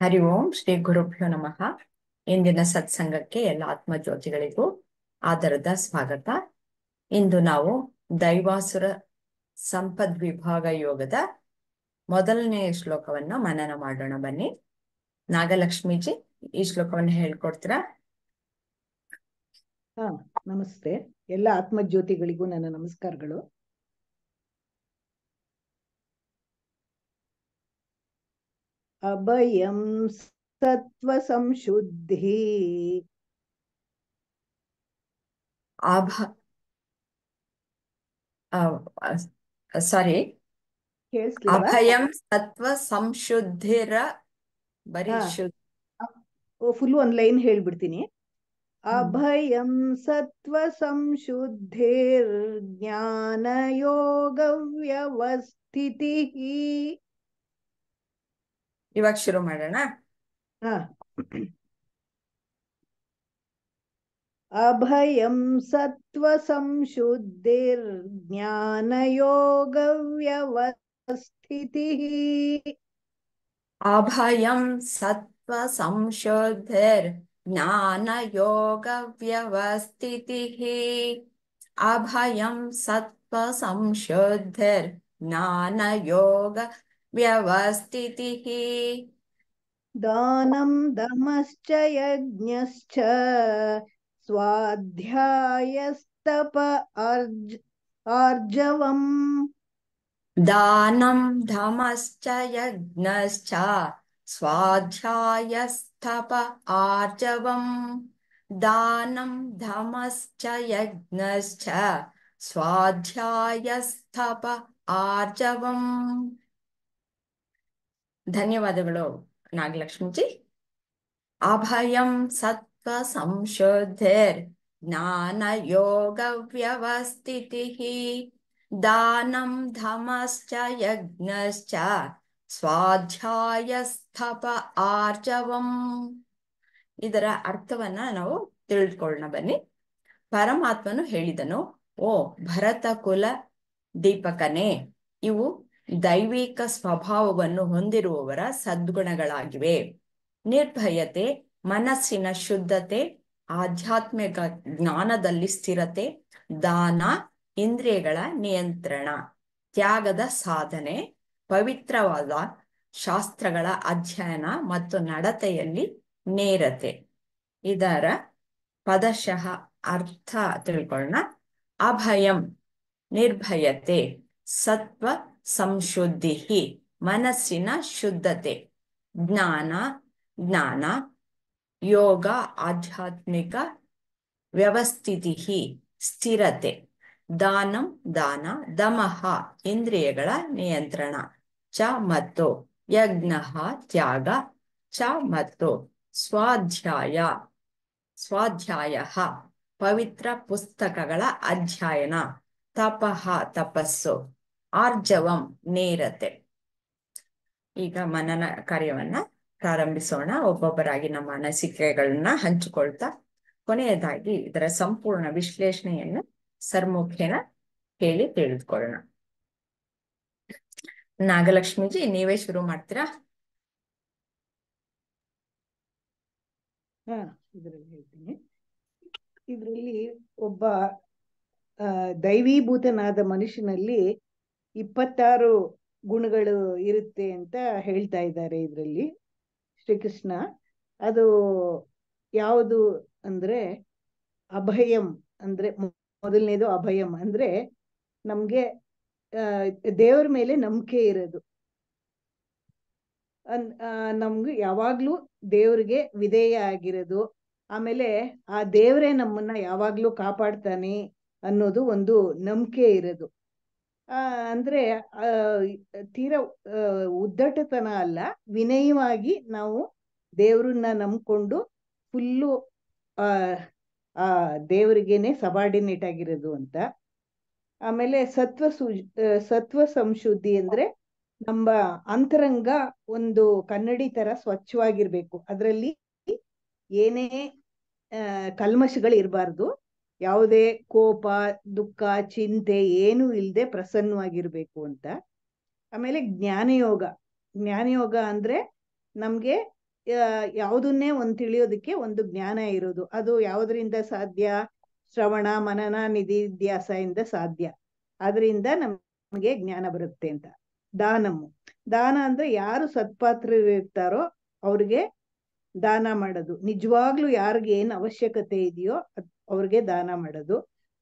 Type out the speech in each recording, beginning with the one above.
ಹರಿ ಓಂ ಶ್ರೀ ಗುರುಭ್ಯೋ ನಮಃ. ಇಂದಿನ ಸತ್ಸಂಗಕ್ಕೆ ಎಲ್ಲ ಆತ್ಮಜ್ಯೋತಿಗಳಿಗೂ ಆದರದ ಸ್ವಾಗತ. ಇಂದು ನಾವು ದೈವಾಸುರ ಸಂಪದ್ವಿಭಾಗ ಯೋಗದ ಮೊದಲನೆಯ ಶ್ಲೋಕವನ್ನ ಮನನ ಮಾಡೋಣ. ಬನ್ನಿ, ನಾಗಲಕ್ಷ್ಮೀಜಿ ಈ ಶ್ಲೋಕವನ್ನು ಹೇಳ್ಕೊಡ್ತೀರಾ? ನಮಸ್ತೆ. ಎಲ್ಲ ಆತ್ಮಜ್ಯೋತಿಗಳಿಗೂ ನನ್ನ ನಮಸ್ಕಾರಗಳು. ಅಭಯಂ ಸತ್ವ ಸಂಶುದ್ಧಿ ಸಾರಿ ಕೇಳಿಸ್ಲಿಲ್ವಾ? ಅಭಯಂ ಸತ್ವ ಸಂಶುದ್ಧಿರ ಬರೀ ಫುಲ್ ಒಂದ್ ಲೈನ್ ಹೇಳ್ಬಿಡ್ತೀನಿ. ಅಭಯಂ ಸತ್ವ ಸಂಶುದ್ಧಿರ್ ಜ್ಞಾನ ಯೋಗ ವ್ಯವಸ್ಥಿತಿ. ಇವಾಗ ಶುರು ಮಾಡೋಣ. ಅಭಯಂ ಸತ್ವ ಸಂಶುದ್ಧಿರ್ ಜ್ಞಾನ ಯೋಗ ವ್ಯವಸ್ಥಿತಿ. ಅಭಯಂ ಸತ್ವ ಸಂಶೋಧಿರ್ ಜ್ಞಾನ ಯೋಗ ವ್ಯವಸ್ಥಿತಿ. ಅಭಯಂ ಸತ್ವ ಸಂಶೋಧಿರ್ ಜ್ಞಾನ ಯೋಗ ವ್ಯವಸ್ಥಿತಿ. ದಾನಂ ದಮಶ್ಚ ಯಜ್ಞಶ್ಚ ಸ್ವಾಧ್ಯಾಯಸ್ತಪ ಆರ್ಜವಂ. ದಾನಂ ಧಮಶ್ಚ ಯಜ್ಞಶ್ಚ ಸ್ವಾಧ್ಯಾಯಸ್ತಪ ಆರ್ಜವಂ. ದಾನಂ ಧಮಶ್ಚ ಯಜ್ಞಶ್ಚ ಸ್ವಾಧ್ಯಾಯಸ್ತಪ ಆರ್ಜವಂ. ಧನ್ಯವಾದಗಳು ನಾಗಲಕ್ಷ್ಮೀಜಿ. ಅಭಯಂ ಸತ್ವ ಸಂಶೋಧಿರ್ ಜ್ಞಾನ ಯೋಗ ವ್ಯವಸ್ಥಿತಿ. ದಾನಂ ಧಮಶ್ಚ ಯಜ್ಞಶ್ಚ ಸ್ವಾಧ್ಯಾಯಸ್ತಪ ಆರ್ಜವಂ. ಇದರ ಅರ್ಥವನ್ನ ನಾವು ತಿಳಿದುಕೊಳ್ಳೋಣ ಬನ್ನಿ. ಪರಮಾತ್ಮನು ಹೇಳಿದನು, ಓ ಭರತ ಕುಲ ದೀಪಕನೇ, ಇವು ದೈವಿಕ ಸ್ವಭಾವವನ್ನು ಹೊಂದಿರುವವರ ಸದ್ಗುಣಗಳಾಗಿವೆ. ನಿರ್ಭಯತೆ, ಮನಸ್ಸಿನ ಶುದ್ಧತೆ, ಆಧ್ಯಾತ್ಮಿಕ ಜ್ಞಾನದಲ್ಲಿ ಸ್ಥಿರತೆ, ದಾನ, ಇಂದ್ರಿಯಗಳ ನಿಯಂತ್ರಣ, ತ್ಯಾಗದ ಸಾಧನೆ, ಪವಿತ್ರವಾದ ಶಾಸ್ತ್ರಗಳ ಅಧ್ಯಯನ ಮತ್ತು ನಡತೆಯಲ್ಲಿ ನೇರತೆ. ಇದರ ಪದಶಃ ಅರ್ಥ ತಿಳ್ಕೊಳ್ಳೋಣ. ಅಭಯಂ ನಿರ್ಭಯತೆ, ಸತ್ವ ಸಂಶುದ್ಧಿ ಮನಸ್ಸಿನ ಶುದ್ಧತೆ, ಜ್ಞಾನ ಯೋಗ ಆಧ್ಯಾತ್ಮಿಕ ವ್ಯವಸ್ಥಿತಿ ಸ್ಥಿರತೆ, ದಾನಂ ದಾನ, ದಮಃ ಇಂದ್ರಿಯಗಳ ನಿಯಂತ್ರಣ, ಚ ಮತ್ತು ಯಜ್ಞ ತ್ಯಾಗ, ಚ ಮತ್ತು ಸ್ವಾಧ್ಯಾಯ ಪವಿತ್ರ ಪುಸ್ತಕಗಳ ಅಧ್ಯಯನ, ತಪಃ ತಪಸ್ಸು, ಆರ್ಜವಂ ನೇರತೆ. ಈಗ ಮನನ ಕಾರ್ಯವನ್ನ ಪ್ರಾರಂಭಿಸೋಣ. ಒಬ್ಬೊಬ್ಬರಾಗಿ ನಮ್ಮ ಅನಿಸಿಕೆಗಳನ್ನ ಹಂಚಿಕೊಳ್ತಾ ಕೊನೆಯದಾಗಿ ಇದರ ಸಂಪೂರ್ಣ ವಿಶ್ಲೇಷಣೆಯನ್ನು ಸರ್ಮುಖೇನ ಹೇಳಿ ತಿಳಿದುಕೊಳ್ಳೋಣ. ನಾಗಲಕ್ಷ್ಮೀಜಿ, ನೀವೇ ಶುರು ಮಾಡ್ತೀರಾ? ಇದರಲ್ಲಿ ಹೇಳ್ತೀನಿ. ಇದರಲ್ಲಿ ಒಬ್ಬ ದೈವೀಭೂತನಾದ ಮನುಷ್ಯನಲ್ಲಿ 26 ಗುಣಗಳು ಇರುತ್ತೆ ಅಂತ ಹೇಳ್ತಾ ಇದ್ದಾರೆ ಇದರಲ್ಲಿ ಶ್ರೀಕೃಷ್ಣ. ಅದು ಯಾವುದು ಅಂದ್ರೆ, ಅಭಯಂ ಅಂದ್ರೆ ಮೊದಲನೇದು. ಅಭಯಂ ಅಂದ್ರೆ ನಮ್ಗೆ ದೇವರ ಮೇಲೆ ನಂಬಿಕೆ ಇರೋದು. ನಮ್ಗೆ ಯಾವಾಗ್ಲೂ ದೇವ್ರಿಗೆ ವಿಧೇಯ ಆಗಿರೋದು. ಆಮೇಲೆ ಆ ದೇವರೇ ನಮ್ಮನ್ನ ಯಾವಾಗ್ಲೂ ಕಾಪಾಡ್ತಾನೆ ಅನ್ನೋದು ಒಂದು ನಂಬಿಕೆ ಇರೋದು. ಅಂದ್ರೆ ತೀರಾ ಉದ್ದಟತನ ಅಲ್ಲ, ವಿನಯವಾಗಿ ನಾವು ದೇವ್ರನ್ನ ನಂಬ್ಕೊಂಡು ಫುಲ್ಲು ಆ ದೇವರಿಗೇನೆ ಸಬಾರ್ಡಿನೇಟ್ ಆಗಿರೋದು ಅಂತ. ಆಮೇಲೆ ಸತ್ವ ಸಂಶುದ್ಧಿ ಅಂದ್ರೆ ನಮ್ಮ ಅಂತರಂಗ ಒಂದು ಕನ್ನಡಿ ತರ ಸ್ವಚ್ಛವಾಗಿರ್ಬೇಕು. ಅದರಲ್ಲಿ ಏನೇ ಕಲ್ಮಶಗಳು ಇರಬಾರ್ದು. ಯಾವುದೇ ಕೋಪ, ದುಃಖ, ಚಿಂತೆ ಏನೂ ಇಲ್ಲದೆ ಪ್ರಸನ್ನವಾಗಿರ್ಬೇಕು ಅಂತ. ಆಮೇಲೆ ಜ್ಞಾನಯೋಗ ಅಂದ್ರೆ ನಮ್ಗೆ ಯಾವುದನ್ನೇ ಒಂದು ತಿಳಿಯೋದಕ್ಕೆ ಒಂದು ಜ್ಞಾನ ಇರೋದು. ಅದು ಯಾವುದರಿಂದ ಸಾಧ್ಯ? ಶ್ರವಣ ಮನನ ನಿಧಿಧ್ಯಾಸದಿಂದ ಸಾಧ್ಯ. ಅದರಿಂದ ನಮಗೆ ಜ್ಞಾನ ಬರುತ್ತೆ ಅಂತ. ದಾನ ಅಂದ್ರೆ ಯಾರು ಸತ್ಪಾತ್ರರು ಇರ್ತಾರೋ ಅವ್ರಿಗೆ ದಾನ ಮಾಡೋದು. ನಿಜವಾಗ್ಲೂ ಯಾರಿಗೆ ಏನ್ ಅವಶ್ಯಕತೆ ಇದೆಯೋ ಅವ್ರಿಗೆ ದಾನ ಮಾಡೋದು.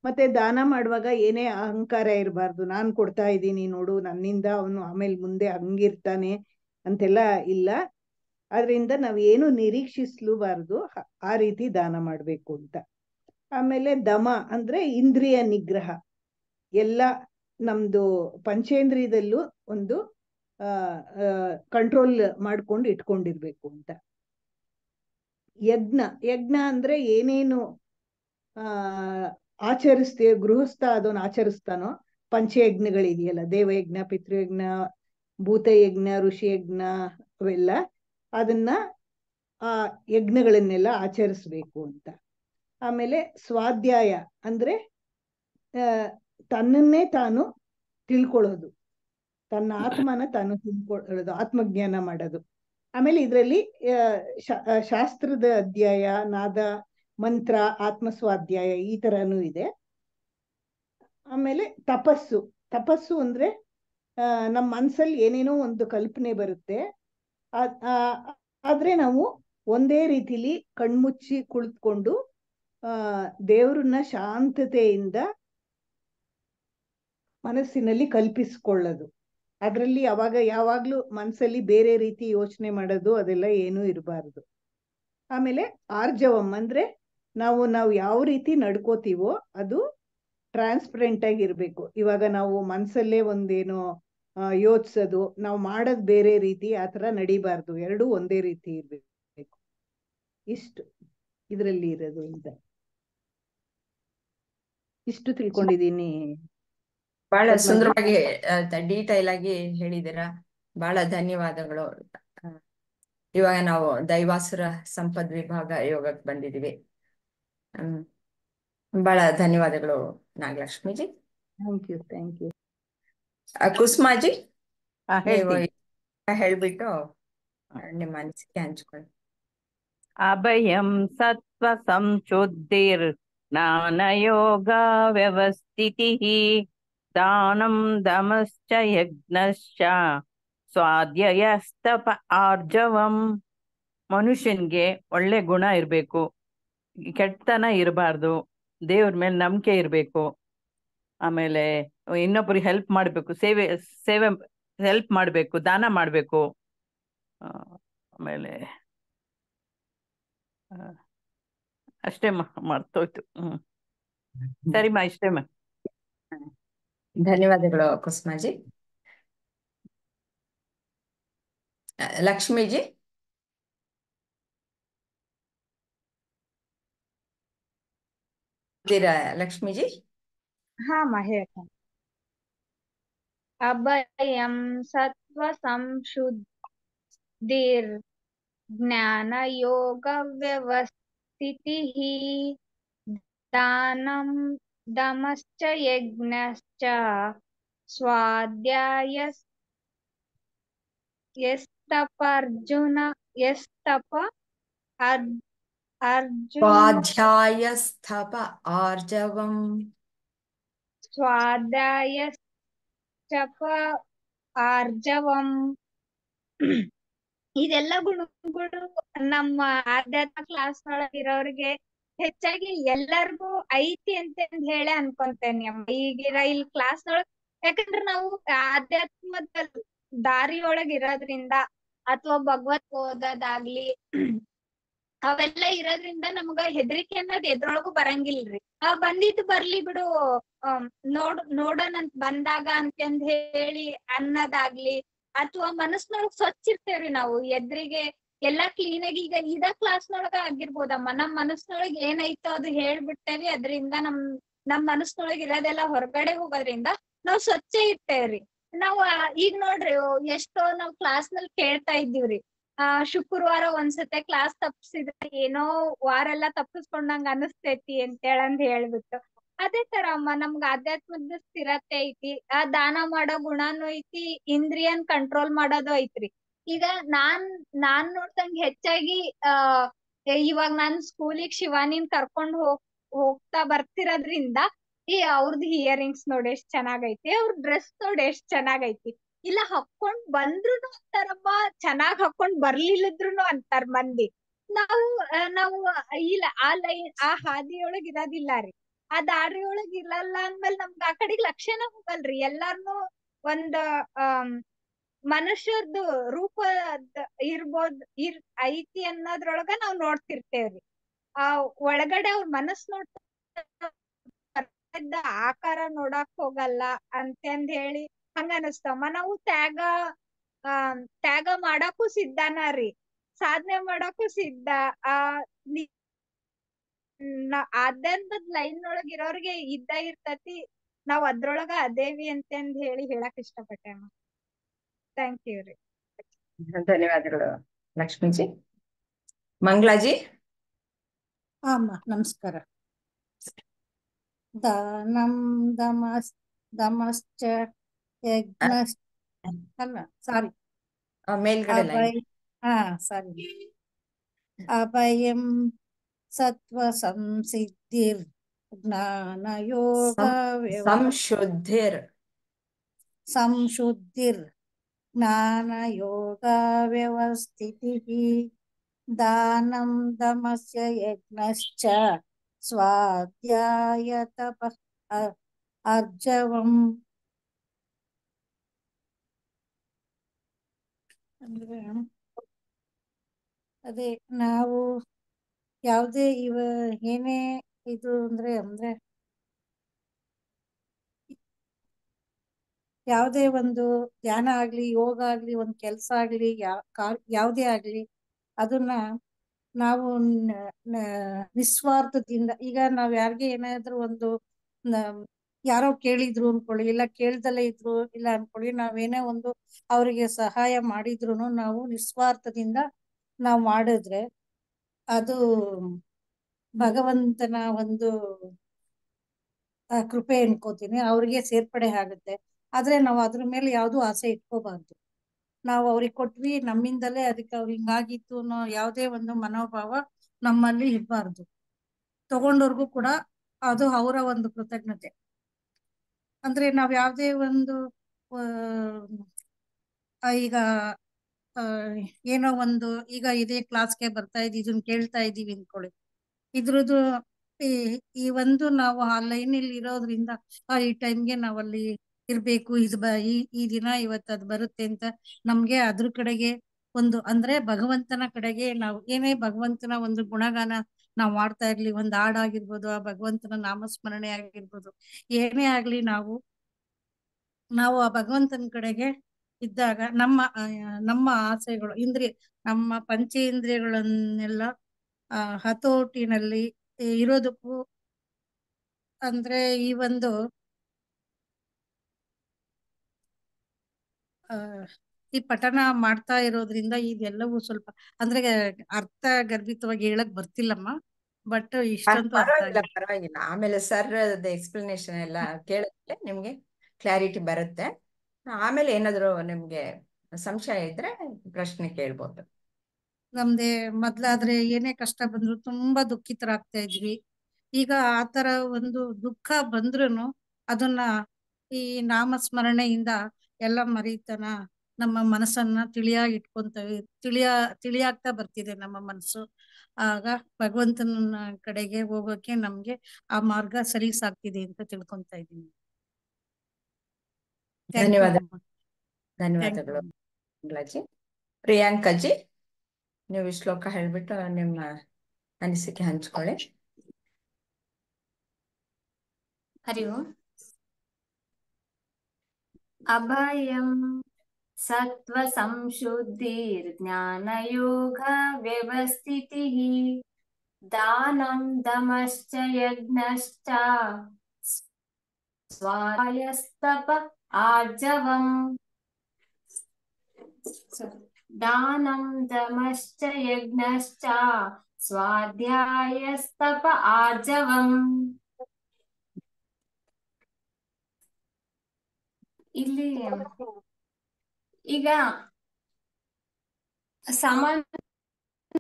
ಮತ್ತೆ ದಾನ ಮಾಡುವಾಗ ಏನೇ ಅಹಂಕಾರ ಇರಬಾರ್ದು. ನಾನ್ ಕೊಡ್ತಾ ಇದ್ದೀನಿ ನೋಡು, ನನ್ನಿಂದ ಅವನು ಆಮೇಲೆ ಮುಂದೆ ಹಂಗಿರ್ತಾನೆ ಅಂತೆಲ್ಲ ಇಲ್ಲ. ಅದರಿಂದ ನಾವ್ ಏನು ನಿರೀಕ್ಷಿಸ್ಲೂಬಾರ್ದು. ಆ ರೀತಿ ದಾನ ಮಾಡ್ಬೇಕು ಅಂತ. ಆಮೇಲೆ ದಮ ಅಂದ್ರೆ ಇಂದ್ರಿಯ ನಿಗ್ರಹ. ಎಲ್ಲ ನಮ್ದು ಪಂಚೇಂದ್ರಿಯದಲ್ಲೂ ಒಂದು ಕಂಟ್ರೋಲ್ ಮಾಡ್ಕೊಂಡು ಇಟ್ಕೊಂಡಿರ್ಬೇಕು ಅಂತ. ಯಜ್ಞ ಅಂದ್ರೆ ಏನೇನು ಆಚರಿಸ್ತೇವೆ, ಗೃಹಸ್ಥ ಅದನ್ನು ಆಚರಿಸ್ತಾನೋ ಪಂಚಯಜ್ಞಗಳಿದೆಯಲ್ಲ, ದೇವಯಜ್ಞ, ಪಿತೃಯಜ್ಞ, ಭೂತಯಜ್ಞ, ಋಷಿಯಜ್ಞ, ಅವೆಲ್ಲ ಅದನ್ನ ಆ ಯಜ್ಞಗಳನ್ನೆಲ್ಲ ಆಚರಿಸ್ಬೇಕು ಅಂತ. ಆಮೇಲೆ ಸ್ವಾಧ್ಯಾಯ ಅಂದ್ರೆ ತನ್ನನ್ನೇ ತಾನು ತಿಳ್ಕೊಳ್ಳೋದು, ತನ್ನ ಆತ್ಮನ ತಾನು ತಿಳ್ಕೊಳ್ಳೋದು, ಆತ್ಮಜ್ಞಾನ ಮಾಡೋದು. ಆಮೇಲೆ ಇದರಲ್ಲಿ ಶಾಸ್ತ್ರದ ಅಧ್ಯಾಯ, ನಾದ, ಮಂತ್ರ, ಆತ್ಮಸ್ವಾಧ್ಯಾಯ ಈ ತರನೂ ಇದೆ. ಆಮೇಲೆ ತಪಸ್ಸು ಅಂದ್ರೆ ನಮ್ಮ ಮನ್ಸಲ್ಲಿ ಏನೇನೋ ಒಂದು ಕಲ್ಪನೆ ಬರುತ್ತೆ. ಆದ್ರೆ ನಾವು ಒಂದೇ ರೀತಿಲಿ ಕಣ್ಮುಚ್ಚಿ ಕುಳಿತುಕೊಂಡು ದೇವ್ರನ್ನ ಶಾಂತತೆಯಿಂದ ಮನಸ್ಸಿನಲ್ಲಿ ಕಲ್ಪಿಸ್ಕೊಳ್ಳೋದು. ಅದರಲ್ಲಿ ಯಾವಾಗ್ಲೂ ಮನಸ್ಸಲ್ಲಿ ಬೇರೆ ರೀತಿ ಯೋಚನೆ ಮಾಡೋದು ಅದೆಲ್ಲ ಏನೂ ಇರಬಾರ್ದು. ಆಮೇಲೆ ಆರ್ಜವಂ ಅಂದ್ರೆ ನಾವು ಯಾವ ರೀತಿ ನಡ್ಕೋತೀವೋ ಅದು ಟ್ರಾನ್ಸ್ಪರೆಂಟ್ ಆಗಿ ಇರ್ಬೇಕು. ಇವಾಗ ನಾವು ಮನ್ಸಲ್ಲೇ ಒಂದೇನೋ ಯೋಚಿಸೋದು, ನಾವು ಮಾಡೋದ್ ಬೇರೆ ರೀತಿ, ಆತರ ನಡಿಬಾರ್ದು. ಎರಡೂ ಒಂದೇ ರೀತಿ ಇರ್ಬೇಕು. ಇಷ್ಟು ಇದರಲ್ಲಿ ಇರೋದು ಅಂತ. ಇಷ್ಟು ತಿಳ್ಕೊಂಡಿದೀನಿ. ಬಹಳ ಪದ್ಮಜಿ, ಸುಂದರವಾಗಿ ಡೀಟೈಲ್ ಆಗಿ ಹೇಳಿದ್ದೀರಾ. ಬಹಳ ಧನ್ಯವಾದಗಳು. ಇವಾಗ ನಾವು ದೈವಾಸುರ ಸಂಪದ್ ವಿಭಾಗ ಯೋಗಕ್ಕೆ ಬಂದಿದ್ದೀವಿ. ಬಹಳ ಧನ್ಯವಾದಗಳು ನಾಗಲಕ್ಷ್ಮೀಜಿ. Thank you. ಕುಸುಮಾಜಿ, ನೀವು ಹೇಳ್ತೀನಿ. ಹೇಳ್ಬಿಟ್ಟು ನಿಮ್ಮ ಅನಿಸಿಕೆ ಹಂಚ್ಕೊಳ್ಳಿ. ಅಭಯಂ ಸತ್ವ ಸಂಶುದ್ಧಿರ್ ಜ್ಞಾನಯೋಗ ವ್ಯವಸ್ಥಿತಿ ದಾನಂ ದಮಶ್ಚ ಯಜ್ಞಶ್ಚ ಸ್ವಾಧ್ಯಾಯಸ್ತಪ ಆರ್ಜವಂ. ಮನುಷ್ಯನ್ಗೆ ಒಳ್ಳೆ ಗುಣ ಇರಬೇಕು, ಕೆಟ್ಟತನ ಇರಬಾರ್ದು, ದೇವ್ರ ಮೇಲೆ ನಂಬಿಕೆ ಇರಬೇಕು, ಆಮೇಲೆ ಇನ್ನೊಬ್ಬರಿಗೆ ಹೆಲ್ಪ್ ಮಾಡಬೇಕು, ಸೇವೆ ಹೆಲ್ಪ್ ಮಾಡಬೇಕು, ದಾನ ಮಾಡಬೇಕು. ಆಮೇಲೆ ಅಷ್ಟೇ ಮರ್ತೋಯ್ತು. ಸರಿಮ್ಮ, ಇಷ್ಟೇಮ್ಮ. ಧನ್ಯವಾದಗಳು ಕುಸುಮಾಜಿ. ಲಕ್ಷ್ಮೀಜಿ, ಲಕ್ಷ್ಮೀಜಿ. ಹಾ ಹೇಳ್ತಾನೆ. ಅಭಯಂ ಸತ್ವ ಸಂಶುದ್ಧಿರ್ ಜ್ಞಾನ ಯೋಗ ವ್ಯವಸ್ಥಿತಿ ದಾನಂ ದಮಶ್ಚ ಯಜ್ಞಶ್ಚ ಸ್ವಾಧ್ಯಾಯ ಸ್ವಾಧ್ಯಾಯಸ್ತಪ ಆರ್ಜವಂ. ಸ್ವಾಧ್ಯಾಯಸ್ತಪ ಆರ್ಜವಂ. ಇದೆಲ್ಲ ಗುಣಗಳು ನಮ್ಮ ಆಧ್ಯಾತ್ಮ ಕ್ಲಾಸ್ ಒಳಗೆ ಇರೋರಿಗೆ ಹೆಚ್ಚಾಗಿ ಎಲ್ಲರಿಗೂ ಐತಿ ಅಂತ ಹೇಳಿ ಅನ್ಕೊಂತೇನೆ ಈಗಿರ ಇಲ್ಲಿ ಕ್ಲಾಸ್ ಒಳಗ್. ಯಾಕಂದ್ರೆ ನಾವು ಆಧ್ಯಾತ್ಮದ ದಾರಿ ಒಳಗ್ ಇರೋದ್ರಿಂದ ಅಥವಾ ಭಗವತ್ ಓದೋದಾಗ್ಲಿ ಅವೆಲ್ಲ ಇರೋದ್ರಿಂದ ನಮ್ಗ ಹೆದರಿಕೆ ಅನ್ನೋದ್ ಎದ್ರೊಳಗು ಬರಂಗಿಲ್ರಿ. ಬಂದಿದ್ದು ಬರ್ಲಿ ಬಿಡು, ನೋಡೋಣಂತ ಬಂದಾಗ ಅಂತಂದ್ ಹೇಳಿ ಅನ್ನೋದಾಗ್ಲಿ, ಅಥವಾ ಮನಸ್ನೊಳಗ್ ಸ್ವಚ್ಛ ಇರ್ತೇವ್ರಿ ನಾವು. ಎದ್ರಿಗೆ ಎಲ್ಲಾ ಕ್ಲೀನ್ ಆಗಿ ಈಗ ಇದ ಕ್ಲಾಸ್ನೊಳಗ ಆಗಿರ್ಬೋದಮ್ಮ, ನಮ್ ಮನಸ್ನೊಳಗ್ ಏನೈತೋ ಅದು ಹೇಳ್ಬಿಡ್ತೇವಿ. ಅದ್ರಿಂದ ನಮ್ ಮನಸ್ನೊಳಗ್ ಇರೋದೆಲ್ಲ ಹೊರಗಡೆ ಹೋಗೋದ್ರಿಂದ ನಾವ್ ಸ್ವಚ್ಛ ಇರ್ತೇವ್ರಿ. ನಾವ್ ಈಗ ನೋಡ್ರಿ ಎಷ್ಟೋ ನಾವ್ ಕ್ಲಾಸ್ ನಲ್ಲಿ ಕೇಳ್ತಾ ಇದ್ದೀವ್ರಿ, ಶುಕ್ರವಾರ ಒಂದ್ಸತೆ ಕ್ಲಾಸ್ ತಪ್ಪಿಸಿದ್ರೆ ಏನೋ ವಾರ ಎಲ್ಲಾ ತಪ್ಪಿಸ್ಕೊಂಡಂಗ ಅನಸ್ತೈತಿ ಅಂತೇಳಂದ್ ಹೇಳ್ಬಿಟ್ಟು. ಅದೇ ತರ ಅಮ್ಮ ನಮ್ಗ ಆಧ್ಯಾತ್ಮದ ಸ್ಥಿರತೆ ಐತಿ, ದಾನ ಮಾಡೋ ಗುಣನೂ ಐತಿ, ಇಂದ್ರಿಯನ್ ಕಂಟ್ರೋಲ್ ಮಾಡೋದು ಐತ್ರಿ. ಈಗ ನಾನ್ ನಾನ್ ನೋಡ್ದಂಗ್ ಹೆಚ್ಚಾಗಿ ಆ ಇವಾಗ ನಾನ್ ಸ್ಕೂಲಿಗೆ ಶಿವಾನಿನ್ ಕರ್ಕೊಂಡ್ ಹೋಗ್ತಾ ಬರ್ತಿರೋದ್ರಿಂದ ಅವ್ರದ್ ಹಿಯರಿಂಗ್ಸ್ ನೋಡಿ ಎಷ್ಟ್ ಚೆನ್ನಾಗೈತಿ, ಅವ್ರ ಡ್ರೆಸ್ ನೋಡಿ ಎಷ್ಟ್ ಚೆನ್ನಾಗೈತಿ. ಇಲ್ಲ ಹಾಕೊಂಡ್ ಬಂದ್ರುನು ಅಂತಾರಮ್ಮ, ಚೆನ್ನಾಗ್ ಹಾಕೊಂಡ್ ಬರ್ಲಿಲ್ಲದ್ರುನು ಅಂತಾರ ಮಂದಿ. ನಾವು ಇಲ್ಲ ಆ ಹಾದಿಯೊಳಗ್ ಇರೋದಿಲ್ಲ ರೀ, ಆ ದಾರಿಯೊಳಗ್ ಇರಲ್ಲ ಅಂದ್ಮೇಲೆ ನಮ್ಗ ಆ ಕಡೆಗ್ ಲಕ್ಷ್ಯನ ಹೋಗಲ್ರಿ. ಎಲ್ಲಾರ್ನು ಒಂದ್ ಮನುಷ್ಯರ್ದು ರೂಪ ಐತಿ ಅನ್ನೋದ್ರೊಳಗ ನಾವ್ ನೋಡ್ತಿರ್ತೇವ್ರಿ. ಆ ಒಳಗಡೆ ಅವ್ರ ಮನಸ್ ನೋಡ್ತಾ ಆಕಾರ ನೋಡಾಕ್ ಹೋಗಲ್ಲ ಅಂತಂದ್ ಹೇಳಿ ಹಂಗ ಅನಸ್ತಾವ. ನಾವು ತ್ಯಾಗ ಮಾಡಾಕು ಸಿದ್ಧಾನ ರೀ, ಸಾಧನೆ ಮಾಡಾಕು ಸಿದ್ಧ. ಆ ಆಧ್ಯಾತ್ಮದ ಲೈನ್ ಒಳಗ್ ಇರೋರ್ಗೆ ಇದ್ದ ಇರ್ತತಿ, ನಾವ್ ಅದ್ರೊಳಗ ಅದೇವಿ ಅಂತಂದ್ ಹೇಳಕ್ ಇಷ್ಟಪಟ್ಟೆ ಅಮ್ಮ. ಥ್ಯಾಂಕ್ ಯು ರೀ. ಧನ್ಯವಾದಗಳು ಲಕ್ಷ್ಮೀಜಿ. ಮಂಗಳಾಜಿ. ಅಮ್ಮ ನಮಸ್ಕಾರ. ದಾನಂ ದಮಶ್ಚ ಯಜ್ಞಶ್ಚ ಅಲ್ಲ ಸಾರಿ ಮೇಲ್ಗಡೆ ಲೈನ್. ಸಾರಿ. ಅಭಯಂ ಸತ್ವ ಸಂಸಿದ್ಧಿರ್ ಜ್ಞಾನ ಯೋಗ ಸಂಶುದ್ಧಿರ್ ಜ್ಞಾನ ಯೋಗ ವ್ಯವಸ್ಥಿತಿಃ ದಾನಂ ದಮಸ್ಯ ಯಜ್ಞಶ್ಚ ಸ್ವಾಧ್ಯಾಯ ತಪಃ ಆರ್ಜವಂ. ಅಂದ್ರೆ ಅದೇ ನಾವು ಯಾವುದೇ ಏನೇ ಇದು ಅಂದ್ರೆ ಯಾವುದೇ ಒಂದು ಧ್ಯಾನ ಆಗ್ಲಿ, ಯೋಗ ಆಗ್ಲಿ, ಒಂದ್ ಕೆಲ್ಸ ಆಗ್ಲಿ, ಯಾವುದೇ ಆಗ್ಲಿ, ಅದನ್ನ ನಾವು ನಿಸ್ವಾರ್ಥದಿಂದ, ಈಗ ನಾವ್ ಯಾರಿಗೆ ಏನಾದ್ರೂ ಒಂದು ಯಾರೋ ಕೇಳಿದ್ರು ಅನ್ಕೊಳ್ಳಿ, ಇಲ್ಲ ಕೇಳ್ದಲೇ ಇದ್ರು ಇಲ್ಲ ಅನ್ಕೊಳ್ಳಿ, ನಾವೇನೇ ಒಂದು ಅವರಿಗೆ ಸಹಾಯ ಮಾಡಿದ್ರು ನಾವು ನಿಸ್ವಾರ್ಥದಿಂದ ನಾವು ಮಾಡಿದ್ರೆ ಅದು ಭಗವಂತನ ಒಂದು ಕೃಪೆ ಅನ್ಕೋತೀನಿ, ಅವ್ರಿಗೆ ಸೇರ್ಪಡೆ ಆಗುತ್ತೆ. ಆದ್ರೆ ನಾವು ಅದ್ರ ಮೇಲೆ ಯಾವ್ದು ಆಸೆ ಇಟ್ಕೋಬಾರ್ದು. ನಾವು ಅವ್ರಿಗೆ ಕೊಟ್ವಿ, ನಮ್ಮಿಂದಲೇ ಅದಕ್ಕೆ ಅವ್ರು ಹಿಂಗಾಗಿತ್ತು ಅನ್ನೋ ಯಾವುದೇ ಒಂದು ಮನೋಭಾವ ನಮ್ಮಲ್ಲಿ ಇರಬಾರ್ದು. ತಗೊಂಡವ್ರಿಗೂ ಕೂಡ ಅದು ಅವರ ಒಂದು ಕೃತಜ್ಞತೆ. ಅಂದ್ರೆ ನಾವ್ ಯಾವ್ದೇ ಒಂದು ಈಗ ಏನೋ ಒಂದು ಈಗ ಇದೇ ಕ್ಲಾಸ್ಗೆ ಬರ್ತಾ ಇದೀವಿ, ಇದನ್ನ ಕೇಳ್ತಾ ಇದೀವಿ ಅನ್ಕೊಳ್ಳಿ, ಇದ್ರದ್ದು ಈ ಒಂದು ನಾವು ಆ ಲೈನಲ್ಲಿ ಇರೋದ್ರಿಂದ ಈ ಟೈಮ್ಗೆ ನಾವಲ್ಲಿ ಇರ್ಬೇಕು, ಈ ದಿನ ಇವತ್ತು ಅದು ಬರುತ್ತೆ ಅಂತ ನಮ್ಗೆ ಅದ್ರ ಕಡೆಗೆ ಒಂದು ಅಂದ್ರೆ ಭಗವಂತನ ಕಡೆಗೆ ನಾವು ಏನೇ ಭಗವಂತನ ಒಂದು ಗುಣಗಾನ ನಾವು ಮಾಡ್ತಾ ಇರ್ಲಿ, ಒಂದು ಹಾಡಾಗಿರ್ಬೋದು, ಆ ಭಗವಂತನ ನಾಮಸ್ಮರಣೆ ಆಗಿರ್ಬೋದು, ಏನೇ ಆಗ್ಲಿ, ನಾವು ಆ ಭಗವಂತನ ಕಡೆಗೆ ಇದ್ದಾಗ ನಮ್ಮ ಆಸೆಗಳು ನಮ್ಮ ಪಂಚೇಂದ್ರಿಯಗಳನ್ನೆಲ್ಲ ಹತೋಟಿನಲ್ಲಿ ಇರೋದಕ್ಕೂ ಅಂದ್ರೆ ಈ ಒಂದು ಈ ಪಠಣ ಮಾಡ್ತಾ ಇರೋದ್ರಿಂದ ಇದೆಲ್ಲವೂ ಸ್ವಲ್ಪ ಅಂದ್ರೆ ಅರ್ಥ ಗರ್ಭಿತವಾಗಿ ಹೇಳಕ್ ಬರ್ತಿಲ್ಲಮ್ಮ, ಬಟ್ ಇಷ್ಟಂತೂ ಅರ್ಥ ಆಗಿದೆ. ಪರವಾಗಿಲ್ಲ. ಆಮೇಲೆ ಸರ್ ಎಕ್ಸ್ಪ್ಲನೇಷನ್ ಎಲ್ಲ ಕೇಳಿದ್ರೆ ನಿಮ್ಗೆ ಕ್ಲಾರಿಟಿ ಬರುತ್ತೆ. ಆಮೇಲೆ ಏನಾದ್ರು ನಿಮ್ಗೆ ಸಂಶಯ ಇದ್ರೆ ಪ್ರಶ್ನೆ ಕೇಳ್ಬೋದು. ನಮ್ದೆ ಮೊದ್ಲಾದ್ರೆ ಏನೇ ಕಷ್ಟ ಬಂದ್ರು ತುಂಬಾ ದುಃಖಿತರಾಗ್ತಾ ಇದ್ವಿ. ಈಗ ಆತರ ಒಂದು ದುಃಖ ಬಂದ್ರುನು ಅದನ್ನ ಈ ನಾಮಸ್ಮರಣೆಯಿಂದ ಎಲ್ಲ ಮರೀತನ ನಮ್ಮ ಮನಸ್ಸನ್ನ ತಿಳಿಯಾಗಿ ಇಟ್ಕೊಂತೇವೆ. ತಿಳಿಯಾಗ್ತಾ ಬರ್ತಿದೆ ನಮ್ಮ ಮನಸ್ಸು. ಆಗ ಭಗವಂತನ ಕಡೆಗೆ ಹೋಗೋಕೆ ನಮ್ಗೆ ಆ ಮಾರ್ಗ ಸರಿ ಸಾಗ್ತಿದೆ ಅಂತ ತಿಳ್ಕೊಂತ ಇದ್ದೀನಿ. ಧನ್ಯವಾದಗಳು ಮಂಗಳಾಜಿ. ಪ್ರಿಯಾಂಕಾಜಿ, ನೀವು ಈ ಶ್ಲೋಕ ಹೇಳ್ಬಿಟ್ಟು ನಿಮ್ಮ ಅನಿಸಿಕೆ ಹಂಚ್ಕೊಳ್ಳಿ. ಹರಿ ಓಂ. ಅಭಯಂ ಸತ್ವ ಸಂಶುದ್ಧಿರ್ ಜ್ಞಾನ ಯೋಗ ವ್ಯವಸ್ಥಿತಿಃ ದಾನಂ ದಮಶ್ಚ ಯಜ್ಞಶ್ಚ ಸ್ವಾಧ್ಯಾಯಸ್ತಪ ಆರ್ಜವಂ. ದಾನಂ ದಮಶ್ಚ ಯಜ್ಞಶ್ಚ ಸ್ವಾಧ್ಯಾಯಸ್ತಪ ಆರ್ಜವಂ. ಇಲ್ಲಿ ಈಗ ಸಮಾನ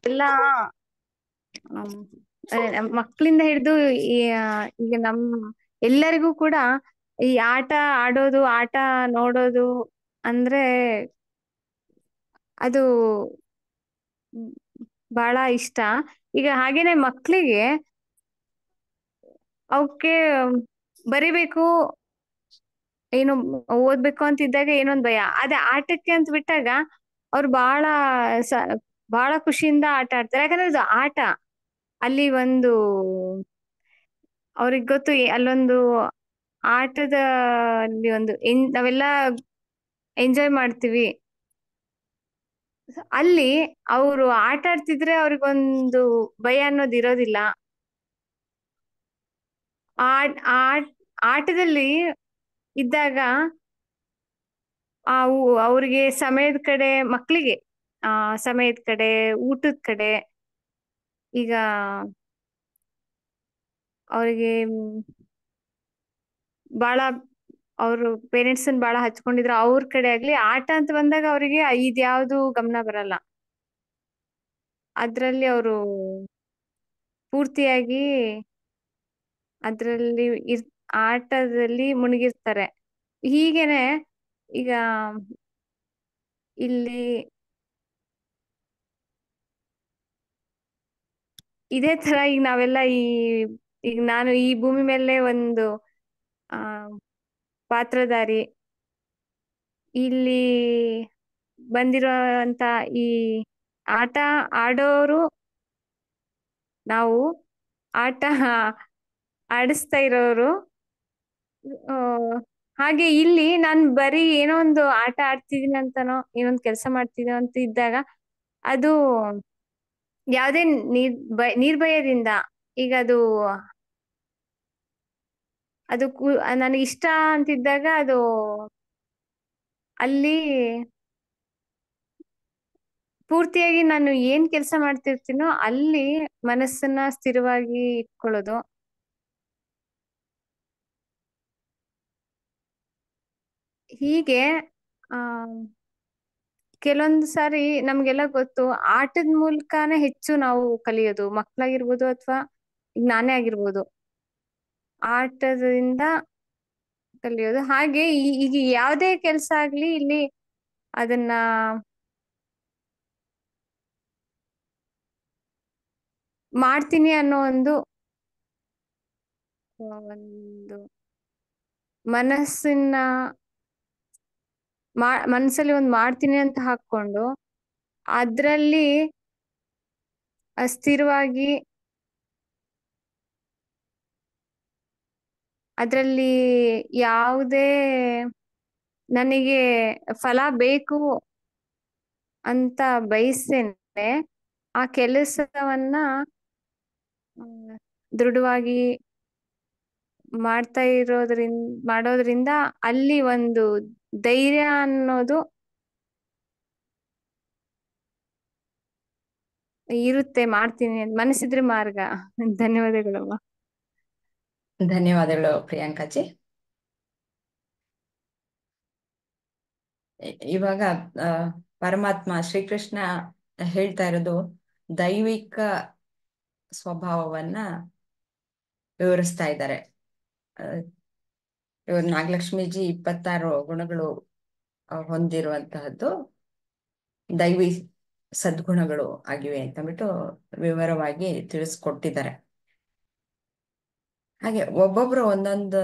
ಎಲ್ಲ ಮಕ್ಕಳಿಂದ ಹಿಡಿದು ಈಗ ಎಲ್ಲರಿಗೂ ಕೂಡ ಈ ಆಟ ಆಡೋದು, ಆಟ ನೋಡೋದು ಅಂದ್ರೆ ಅದು ಬಹಳ ಇಷ್ಟ. ಈಗ ಹಾಗೇನೆ ಮಕ್ಕಳಿಗೆ ಅವಕ್ಕೆ ಬರಿಬೇಕು, ಏನು ಓದ್ಬೇಕು ಅಂತಿದ್ದಾಗ ಏನೊಂದ್ ಭಯ. ಅದೇ ಆಟಕ್ಕೆ ಅಂತ ಬಿಟ್ಟಾಗ ಅವ್ರು ಬಹಳ ಖುಷಿಯಿಂದ ಆಟ ಆಡ್ತಾರೆ. ಯಾಕಂದ್ರೆ ಅದು ಆಟ, ಅಲ್ಲಿ ಒಂದು ಅವ್ರಿಗೆ ಗೊತ್ತು ಅಲ್ಲೊಂದು ಆಟದ ಅಲ್ಲಿ ನಾವೆಲ್ಲ ಎಂಜಾಯ್ ಮಾಡ್ತೀವಿ. ಅಲ್ಲಿ ಅವರು ಆಟ ಆಡ್ತಿದ್ರೆ ಅವ್ರಿಗೊಂದು ಭಯ ಅನ್ನೋದು ಇರೋದಿಲ್ಲ. ಆಟದಲ್ಲಿ ಇದ್ದಾಗ ಅವ್ರಿಗೆ ಸಮಯದ ಕಡೆ, ಮಕ್ಕಳಿಗೆ ಸಮಯದ ಕಡೆ, ಊಟದ ಕಡೆ, ಈಗ ಅವ್ರಿಗೆ ಬಹಳ ಅವ್ರು ಪೇರೆಂಟ್ಸ್ ಬಹಳ ಹಚ್ಕೊಂಡಿದ್ರು, ಅವ್ರ ಕಡೆ ಆಗ್ಲಿ ಆಟ ಅಂತ ಬಂದಾಗ ಅವರಿಗೆ ಇದ್ಯಾವ್ದು ಗಮನ ಬರಲ್ಲ. ಅದ್ರಲ್ಲಿ ಅವರು ಪೂರ್ತಿಯಾಗಿ ಅದ್ರಲ್ಲಿ ಆಟದಲ್ಲಿ ಮುಳುಗಿರ್ತಾರೆ. ಹೀಗೇನೆ ಈಗ ಇಲ್ಲಿ ಇದೇ ತರ ಈಗ ನಾವೆಲ್ಲ ಈಗ ನಾನು ಈ ಭೂಮಿ ಮೇಲೆ ಒಂದು ಪಾತ್ರಧಾರಿ. ಇಲ್ಲಿ ಬಂದಿರೋಂತ ಈ ಆಟ ಆಡೋರು ನಾವು, ಆಟ ಆಡಿಸ್ತಾ ಇರೋರು. ಹಾಗೆ ಇಲ್ಲಿ ನಾನು ಬರೀ ಏನೋ ಒಂದು ಆಟ ಆಡ್ತಿದೀನಿ ಅಂತನೋ, ಏನೊಂದು ಕೆಲಸ ಮಾಡ್ತಿದೀನಿ ಅಂತ ಇದ್ದಾಗ ಅದು ಯಾವುದೇ ನಿರ್ಭಯದಿಂದ, ಈಗ ಅದು ನನಗೆ ಇಷ್ಟ ಅಂತಿದ್ದಾಗ ಅದು ಅಲ್ಲಿ ಪೂರ್ತಿಯಾಗಿ ನಾನು ಏನ್ ಕೆಲಸ ಮಾಡ್ತಿರ್ತೀನೋ ಅಲ್ಲಿ ಮನಸ್ಸನ್ನ ಸ್ಥಿರವಾಗಿ ಇಟ್ಕೊಳ್ಳೋದು. ಹೀಗೆ ಕೆಲವೊಂದು ಸಾರಿ ನಮ್ಗೆಲ್ಲ ಗೊತ್ತು, ಆಟದ ಮೂಲಕನೇ ಹೆಚ್ಚು ನಾವು ಕಲಿಯೋದು. ಮಕ್ಕಳಾಗಿರ್ಬೋದು ಅಥವಾ ನಾನೇ ಆಗಿರ್ಬೋದು, ಆಟದಿಂದ ಕಲಿಯೋದು. ಹಾಗೆ ಈಗ ಯಾವುದೇ ಕೆಲಸ ಆಗ್ಲಿ ಇಲ್ಲಿ ಅದನ್ನ ಮಾಡ್ತೀನಿ ಅನ್ನೋ ಒಂದು ಮನಸ್ಸಲ್ಲಿ ಒಂದು ಮಾಡ್ತೀನಿ ಅಂತ ಹಾಕೊಂಡು ಅದ್ರಲ್ಲಿ ಸ್ಥಿರವಾಗಿ ಅದ್ರಲ್ಲಿ ಯಾವುದೇ ನನಗೆ ಫಲ ಬೇಕು ಅಂತ ಬಯಸ್ತೇನೆ, ಆ ಕೆಲಸವನ್ನ ದೃಢವಾಗಿ ಮಾಡೋದ್ರಿಂದ ಅಲ್ಲಿ ಒಂದು ಧೈರ್ಯ ಅನ್ನೋದು ಇರುತ್ತೆ. ಮಾಡ್ತೀನಿ ಮನಸ್ಸಿದ್ರೆ ಮಾರ್ಗ. ಧನ್ಯವಾದಗಳಮ್ಮ. ಧನ್ಯವಾದಗಳು ಪ್ರಿಯಾಂಕಾಜಿ. ಇವಾಗ ಪರಮಾತ್ಮ ಶ್ರೀಕೃಷ್ಣ ಹೇಳ್ತಾ ಇರೋದು ದೈವಿಕ ಸ್ವಭಾವವನ್ನ ವಿವರಿಸ್ತಾ ಇದ್ದಾರೆ. ಇವರು ನಾಗಲಕ್ಷ್ಮೀಜಿ 26 ಗುಣಗಳು ಹೊಂದಿರುವಂತಹದ್ದು ದೈವಿ ಸದ್ಗುಣಗಳು ಆಗಿವೆ ಅಂತಂದ್ಬಿಟ್ಟು ವಿವರವಾಗಿ ತಿಳಿಸ್ಕೊಟ್ಟಿದ್ದಾರೆ. ಹಾಗೆ ಒಬ್ಬೊಬ್ರು ಒಂದೊಂದು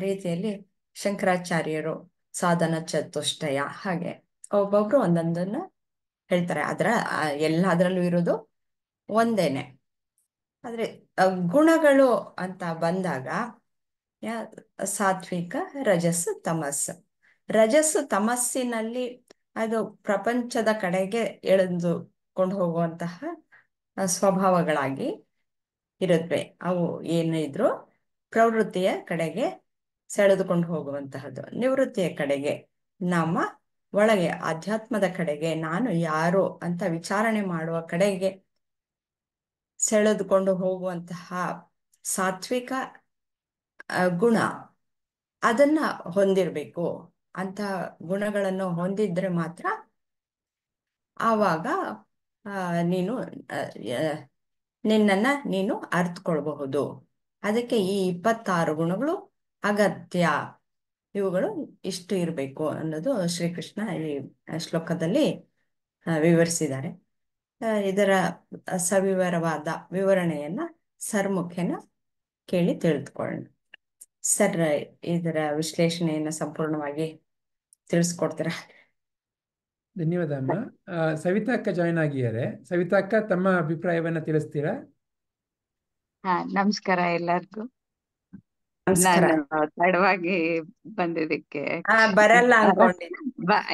ರೀತಿಯಲ್ಲಿ, ಶಂಕರಾಚಾರ್ಯರು ಸಾಧನ ಚತುಷ್ಟಯ, ಹಾಗೆ ಒಬ್ಬೊಬ್ರು ಒಂದೊಂದನ್ನ ಹೇಳ್ತಾರೆ. ಎಲ್ಲದರಲ್ಲೂ ಇರೋದು ಒಂದೇನೆ. ಆದ್ರೆ ಗುಣಗಳು ಅಂತ ಬಂದಾಗ ಸಾತ್ವಿಕ, ರಜಸ್ಸು, ತಮಸ್ಸು. ರಜಸ್ಸು ತಮಸ್ಸಿನಲ್ಲಿ ಅದು ಪ್ರಪಂಚದ ಕಡೆಗೆ ಎಳೆದುಕೊಂಡು ಹೋಗುವಂತಹ ಸ್ವಭಾವಗಳಾಗಿ ಇರುತ್ತವೆ. ಅವು ಏನಿದ್ರು ಪ್ರವೃತ್ತಿಯ ಕಡೆಗೆ ಸೆಳೆದುಕೊಂಡು ಹೋಗುವಂತಹದ್ದು. ನಿವೃತ್ತಿಯ ಕಡೆಗೆ, ನಮ್ಮ ಒಳಗೆ ಆಧ್ಯಾತ್ಮದ ಕಡೆಗೆ, ನಾನು ಯಾರು ಅಂತ ವಿಚಾರಣೆ ಮಾಡುವ ಕಡೆಗೆ ಸೆಳೆದುಕೊಂಡು ಹೋಗುವಂತಹ ಸಾತ್ವಿಕ ಗುಣ, ಅದನ್ನ ಹೊಂದಿರಬೇಕು. ಅಂತ ಗುಣಗಳನ್ನು ಹೊಂದಿದ್ರೆ ಮಾತ್ರ ಆವಾಗ ನೀನು ನಿನ್ನನ್ನು ನೀನು ಅರ್ಥಕೊಳ್ಬಹುದು. ಅದಕ್ಕೆ ಈ 26 ಗುಣಗಳು ಅಗತ್ಯ, ಇವುಗಳು ಇಷ್ಟು ಇರಬೇಕು ಅನ್ನೋದು ಶ್ರೀಕೃಷ್ಣ ಈ ಶ್ಲೋಕದಲ್ಲಿ ವಿವರಿಸಿದ್ದಾರೆ. ಇದರ ಸವಿವರವಾದ ವಿವರಣೆಯನ್ನ ಸರ್ ಮುಖೇನ ಕೇಳಿ ತಿಳಿದುಕೊಳ್ಳೋಣ. ಸರ್, ಇದರ ವಿಶ್ಲೇಷಣೆಯನ್ನು ಸಂಪೂರ್ಣವಾಗಿ ತಿಳಿಸ್ಕೊಡ್ತೀರಾ? ಧನ್ಯವಾದ ಅಮ್ಮ. ಸವಿತಾ ಅಕ್ಕ ಜಾಯ್ನ್ ಆಗಿದ್ದಾರೆ. ಸವಿತಾ ಅಕ್ಕ, ತಮ್ಮ ಅಭಿಪ್ರಾಯವನ್ನ ತಿಳಿಸ್ತೀರಾ? ನಮಸ್ಕಾರ ಎಲ್ಲರಿಗೂ. ನಮಸ್ಕಾರ. ನಾನು ತಡವಾಗಿ ಬಂದಿದ್ದಕ್ಕೆ ಬರಲ್ಲ ಅನ್ಕೊಂಡಿದ್ದೆ.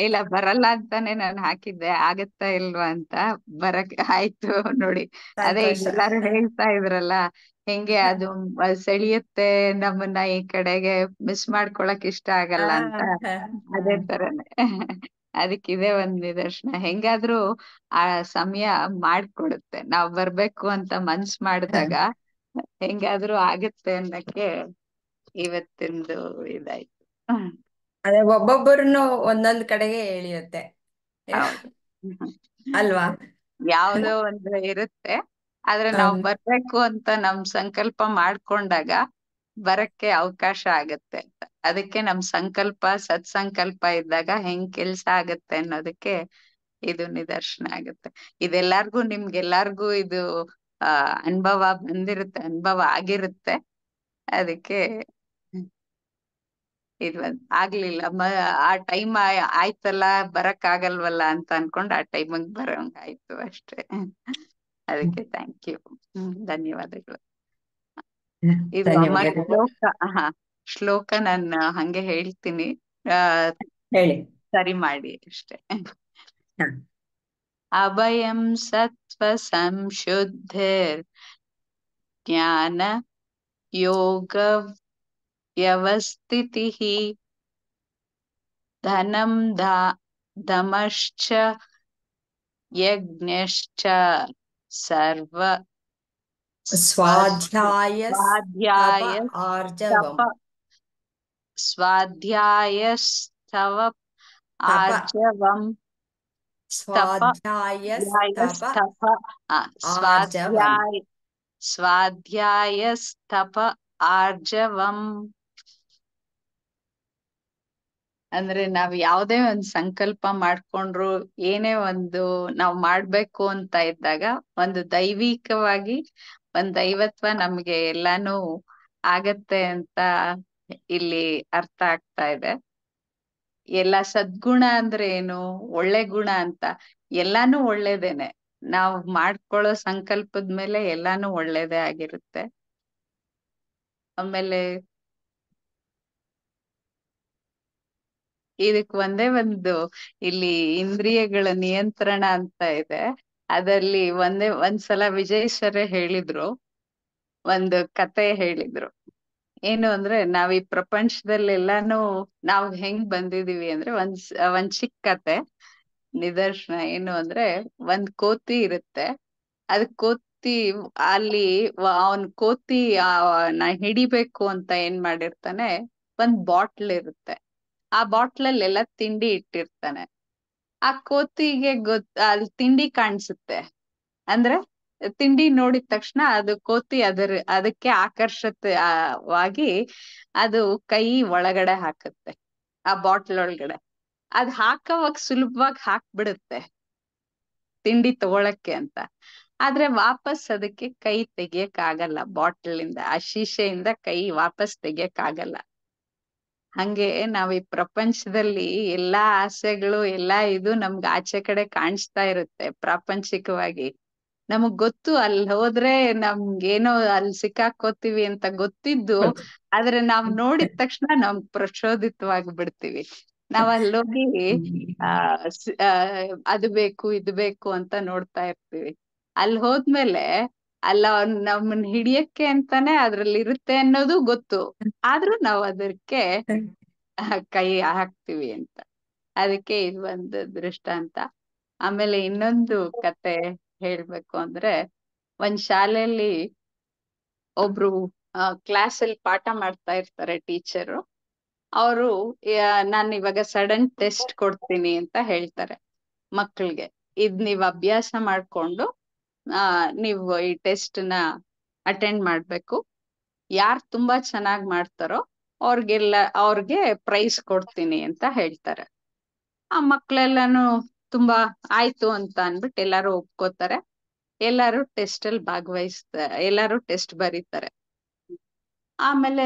ಇಲ್ಲ, ಬರಲ್ಲ ಅಂತಾನೆ ನಾನು ಹಾಕಿದ್ದೆ, ಆಗತ್ತಾ ಇಲ್ವಾ ಅಂತ. ಬರಕ್ ಆಯ್ತು ನೋಡಿ. ಅದೇ ಸಂತೋಷ. ಎಲ್ಲಾರು ಹೇಳ್ತಾ ಇದ್ರಲ್ಲ, ಹೆಂಗೆ ಅದು ಸೆಳೆಯುತ್ತೆ ನಮ್ಮನ್ನ ಈ ಕಡೆಗೆ, ಮಿಸ್ ಮಾಡ್ಕೊಳಕ್ ಇಷ್ಟ ಆಗಲ್ಲ ಅಂತ. ಅದೇ ತರನೇ ಅದಕ್ಕೆ ಇದೇ ಒಂದ್ ನಿದರ್ಶನ. ಹೆಂಗಾದ್ರೂ ಆ ಸಮಯ ಮಾಡ್ಕೊಡುತ್ತೆ, ನಾವ್ ಬರ್ಬೇಕು ಅಂತ ಮನ್ಸ್ ಮಾಡಿದಾಗ ಹೆಂಗಾದ್ರೂ ಆಗತ್ತೆ ಅನ್ನಕ್ಕೆ ಇವತ್ತಿಂದು ಇದಾಯ್ತು. ಅದೇ ಒಬ್ಬೊಬ್ಬರನ್ನು ಒಂದೊಂದ್ ಕಡೆಗೆ ಎಳಿಯುತ್ತೆ ಹೌದು. ಅಲ್ವಾ? ಯಾವ್ದೋ ಒಂದು ಇರುತ್ತೆ, ಆದ್ರೆ ನಾವ್ ಹೌದು. ಬರ್ಬೇಕು ಅಂತ ನಮ್ ಸಂಕಲ್ಪ ಮಾಡ್ಕೊಂಡಾಗ ಬರಕ್ಕೆ ಅವಕಾಶ ಆಗತ್ತೆ ಅಂತ. ಅದಕ್ಕೆ ನಮ್ ಸಂಕಲ್ಪ ಸತ್ಸಂಕಲ್ಪ ಇದ್ದಾಗ ಹೆಂಗ್ ಕೆಲ್ಸ ಆಗತ್ತೆ ಅನ್ನೋದಕ್ಕೆ ಇದು ನಿದರ್ಶನ ಆಗುತ್ತೆ. ಇದೆಲ್ಲಾರ್ಗು ನಿಮ್ಗೆಲ್ಲಾರ್ಗು ಇದು ಅನುಭವ ಬಂದಿರುತ್ತೆ, ಅನುಭವ ಆಗಿರುತ್ತೆ. ಅದಕ್ಕೆ ಇದು ಆಗ್ಲಿಲ್ಲ, ಆ ಟೈಮ್ ಆಯ್ತಲ್ಲ, ಬರಕ್ ಆಗಲ್ವಲ್ಲ ಅಂತ ಅನ್ಕೊಂಡ್ ಆ ಟೈಮಿಗೆ ಬರೋಂಗ್ ಆಯ್ತು ಅಷ್ಟೇ. ಅದಕ್ಕೆ ಥ್ಯಾಂಕ್ ಯು, ಧನ್ಯವಾದಗಳು. ಇದು ಅಮ್ಮ ಶ್ಲೋಕ ನಾನು ಹಂಗೆ ಹೇಳ್ತೀನಿ, ಹೇಳಿ. ಸರಿ ಮಾಡಿ ಅಷ್ಟೇ. ಅಭಯಂ ಸತ್ವ ಸಂಶುದ್ಧಿರ್ ಜ್ಞಾನ ಯೋಗ ವ್ಯವಸ್ಥಿತಿಃ ಧನಂ ದಮಶ್ಚ ಯಜ್ಞಶ್ಚ ಸರ್ವ ಸ್ವಾಧ್ಯಾಯ ಆರ್ಜವಂ. ಸ್ವಾಧ್ಯಾಯಸ್ತವ ಆರ್ಜವಂ. ಸ್ವಾಧ್ಯಾಯಸ್ತಪ ಆರ್ಜವಂ ಅಂದ್ರೆ ನಾವ್ ಯಾವ್ದೇ ಒಂದ್ ಸಂಕಲ್ಪ ಮಾಡ್ಕೊಂಡ್ರು, ಏನೇ ಒಂದು ನಾವ್ ಮಾಡ್ಬೇಕು ಅಂತ ಇದ್ದಾಗ ಒಂದು ದೈವಿಕವಾಗಿ ಒಂದ್ ದೈವತ್ವ ನಮ್ಗೆ ಎಲ್ಲಾನು ಆಗತ್ತೆ ಅಂತ ಇಲ್ಲಿ ಅರ್ಥ ಆಗ್ತಾ ಇದೆ. ಎಲ್ಲ ಸದ್ಗುಣ ಅಂದ್ರೆ ಏನು, ಒಳ್ಳೆ ಗುಣ ಅಂತ. ಎಲ್ಲಾನು ಒಳ್ಳೇದೇನೆ, ನಾವ್ ಮಾಡ್ಕೊಳ್ಳೋ ಸಂಕಲ್ಪದ ಮೇಲೆ ಎಲ್ಲಾನು ಒಳ್ಳೇದೇ ಆಗಿರುತ್ತೆ. ಆಮೇಲೆ ಇದಕ್ ಒಂದೇ ಒಂದು ಇಲ್ಲಿ ಇಂದ್ರಿಯಗಳ ನಿಯಂತ್ರಣ ಅಂತ ಇದೆ. ಅದರಲ್ಲಿ ಒಂದ್ಸಲ ವಿಜಯ್ ಸರ್ ಹೇಳಿದ್ರು, ಒಂದು ಕತೆ ಹೇಳಿದ್ರು. ಏನು ಅಂದ್ರೆ, ನಾವ್ ಈ ಪ್ರಪಂಚದಲ್ಲೆಲ್ಲಾನು ನಾವ್ ಹೆಂಗ್ ಬಂದಿದೀವಿ ಅಂದ್ರೆ, ಒಂದ್ ಚಿಕ್ಕ ಕತೆ ನಿದರ್ಶನ. ಏನು ಅಂದ್ರೆ, ಒಂದ್ ಕೋತಿ ಇರುತ್ತೆ. ಅದ್ ಕೋತಿ ಅಲ್ಲಿ ಅವನ್ ಕೋತಿ ಹಿಡಿಬೇಕು ಅಂತ ಏನ್ ಮಾಡಿರ್ತಾನೆ, ಒಂದ್ ಬಾಟ್ಲ್ ಇರುತ್ತೆ. ಆ ಬಾಟ್ಲಲ್ಲಿ ಎಲ್ಲ ತಿಂಡಿ ಇಟ್ಟಿರ್ತಾನೆ. ಆ ಕೋತಿಗೆ ಅಲ್ಲಿ ತಿಂಡಿ ಕಾಣಿಸುತ್ತೆ. ಅಂದ್ರೆ ತಿಂಡಿ ನೋಡಿದ ತಕ್ಷಣ ಅದು ಕೋತಿ ಅದಕ್ಕೆ ಆಕರ್ಷಿತವಾಗಿ ಅದು ಕೈ ಒಳಗಡೆ ಹಾಕುತ್ತೆ ಆ ಬಾಟ್ಲ್ ಒಳಗಡೆ. ಅದ್ ಹಾಕವಾಗ ಸುಲಭವಾಗಿ ಹಾಕ್ಬಿಡುತ್ತೆ ತಿಂಡಿ ತಗೊಳಕ್ಕೆ ಅಂತ. ಆದ್ರೆ ವಾಪಸ್ ಅದಕ್ಕೆ ಕೈ ತೆಗಿಯಕ್ ಆಗಲ್ಲ, ಬಾಟ್ಲಿಂದ ಆ ಶೀಶೆಯಿಂದ ಕೈ ವಾಪಸ್ ತೆಗಿಯಕ್ ಆಗಲ್ಲ. ಹಂಗೆ ನಾವ್ ಈ ಪ್ರಪಂಚದಲ್ಲಿ ಎಲ್ಲಾ ಆಸೆಗಳು ಎಲ್ಲಾ ಇದು ನಮ್ಗೆ ಆಚೆ ಕಡೆ ಕಾಣಿಸ್ತಾ ಇರುತ್ತೆ ಪ್ರಾಪಂಚಿಕವಾಗಿ. ನಮಗ್ ಗೊತ್ತು ಅಲ್ಲಿ ಹೋದ್ರೆ ನಮ್ಗೇನೋ ಅಲ್ಲಿ ಸಿಕ್ಕಾಕೋತೀವಿ ಅಂತ ಗೊತ್ತಿದ್ದು, ಆದ್ರೆ ನಾವ್ ನೋಡಿದ ತಕ್ಷಣ ನಮ್ ಪ್ರಚೋದಿತವಾಗಿ ಬಿಡ್ತೀವಿ. ನಾವ್ ಅಲ್ಲೋಗಿ ಅದು ಬೇಕು ಇದು ಬೇಕು ಅಂತ ನೋಡ್ತಾ ಇರ್ತೀವಿ. ಅಲ್ಲಿ ಹೋದ್ಮೇಲೆ ನಮ್ಮನ್ ಹಿಡಿಯಕ್ಕೆ ಅಂತಾನೆ ಅದ್ರಲ್ಲಿ ಇರುತ್ತೆ ಅನ್ನೋದು ಗೊತ್ತು, ಆದ್ರೂ ನಾವ್ ಅದಕ್ಕೆ ಕೈ ಹಾಕ್ತಿವಿ ಅಂತ. ಅದಕ್ಕೆ ಇದು ಒಂದು ದೃಷ್ಟಾಂತ. ಆಮೇಲೆ ಇನ್ನೊಂದು ಕತೆ ಹೇಳ್ಬೇಕು ಅಂದ್ರೆ, ಒಂದ್ ಶಾಲೆಯಲ್ಲಿ ಒಬ್ರು ಕ್ಲಾಸಲ್ಲಿ ಪಾಠ ಮಾಡ್ತಾ ಇರ್ತಾರೆ ಟೀಚರು. ಅವರು ನಾನು ಇವಾಗ ಸಡನ್ ಟೆಸ್ಟ್ ಕೊಡ್ತೀನಿ ಅಂತ ಹೇಳ್ತಾರೆ ಮಕ್ಕಳಿಗೆ. ಇದ್ ನೀವ್ ಅಭ್ಯಾಸ ಮಾಡ್ಕೊಂಡು ನೀವು ಈ ಟೆಸ್ಟ್ ನ ಅಟೆಂಡ್ ಮಾಡ್ಬೇಕು. ಯಾರ್ ತುಂಬಾ ಚೆನ್ನಾಗ್ ಮಾಡ್ತಾರೋ ಅವ್ರಿಗೆ ಪ್ರೈಸ್ ಕೊಡ್ತೀನಿ ಅಂತ ಹೇಳ್ತಾರೆ. ಆ ಮಕ್ಳೆಲ್ಲಾನು ತುಂಬಾ ಆಯ್ತು ಅಂತ ಅನ್ಬಿಟ್ಟು ಎಲ್ಲಾರು ಒಪ್ಕೋತಾರೆ. ಎಲ್ಲಾರು ಟೆಸ್ಟ್ ಅಲ್ಲಿ ಭಾಗವಹಿಸ್ತಾರೆ, ಎಲ್ಲಾರು ಟೆಸ್ಟ್ ಬರೀತಾರೆ. ಆಮೇಲೆ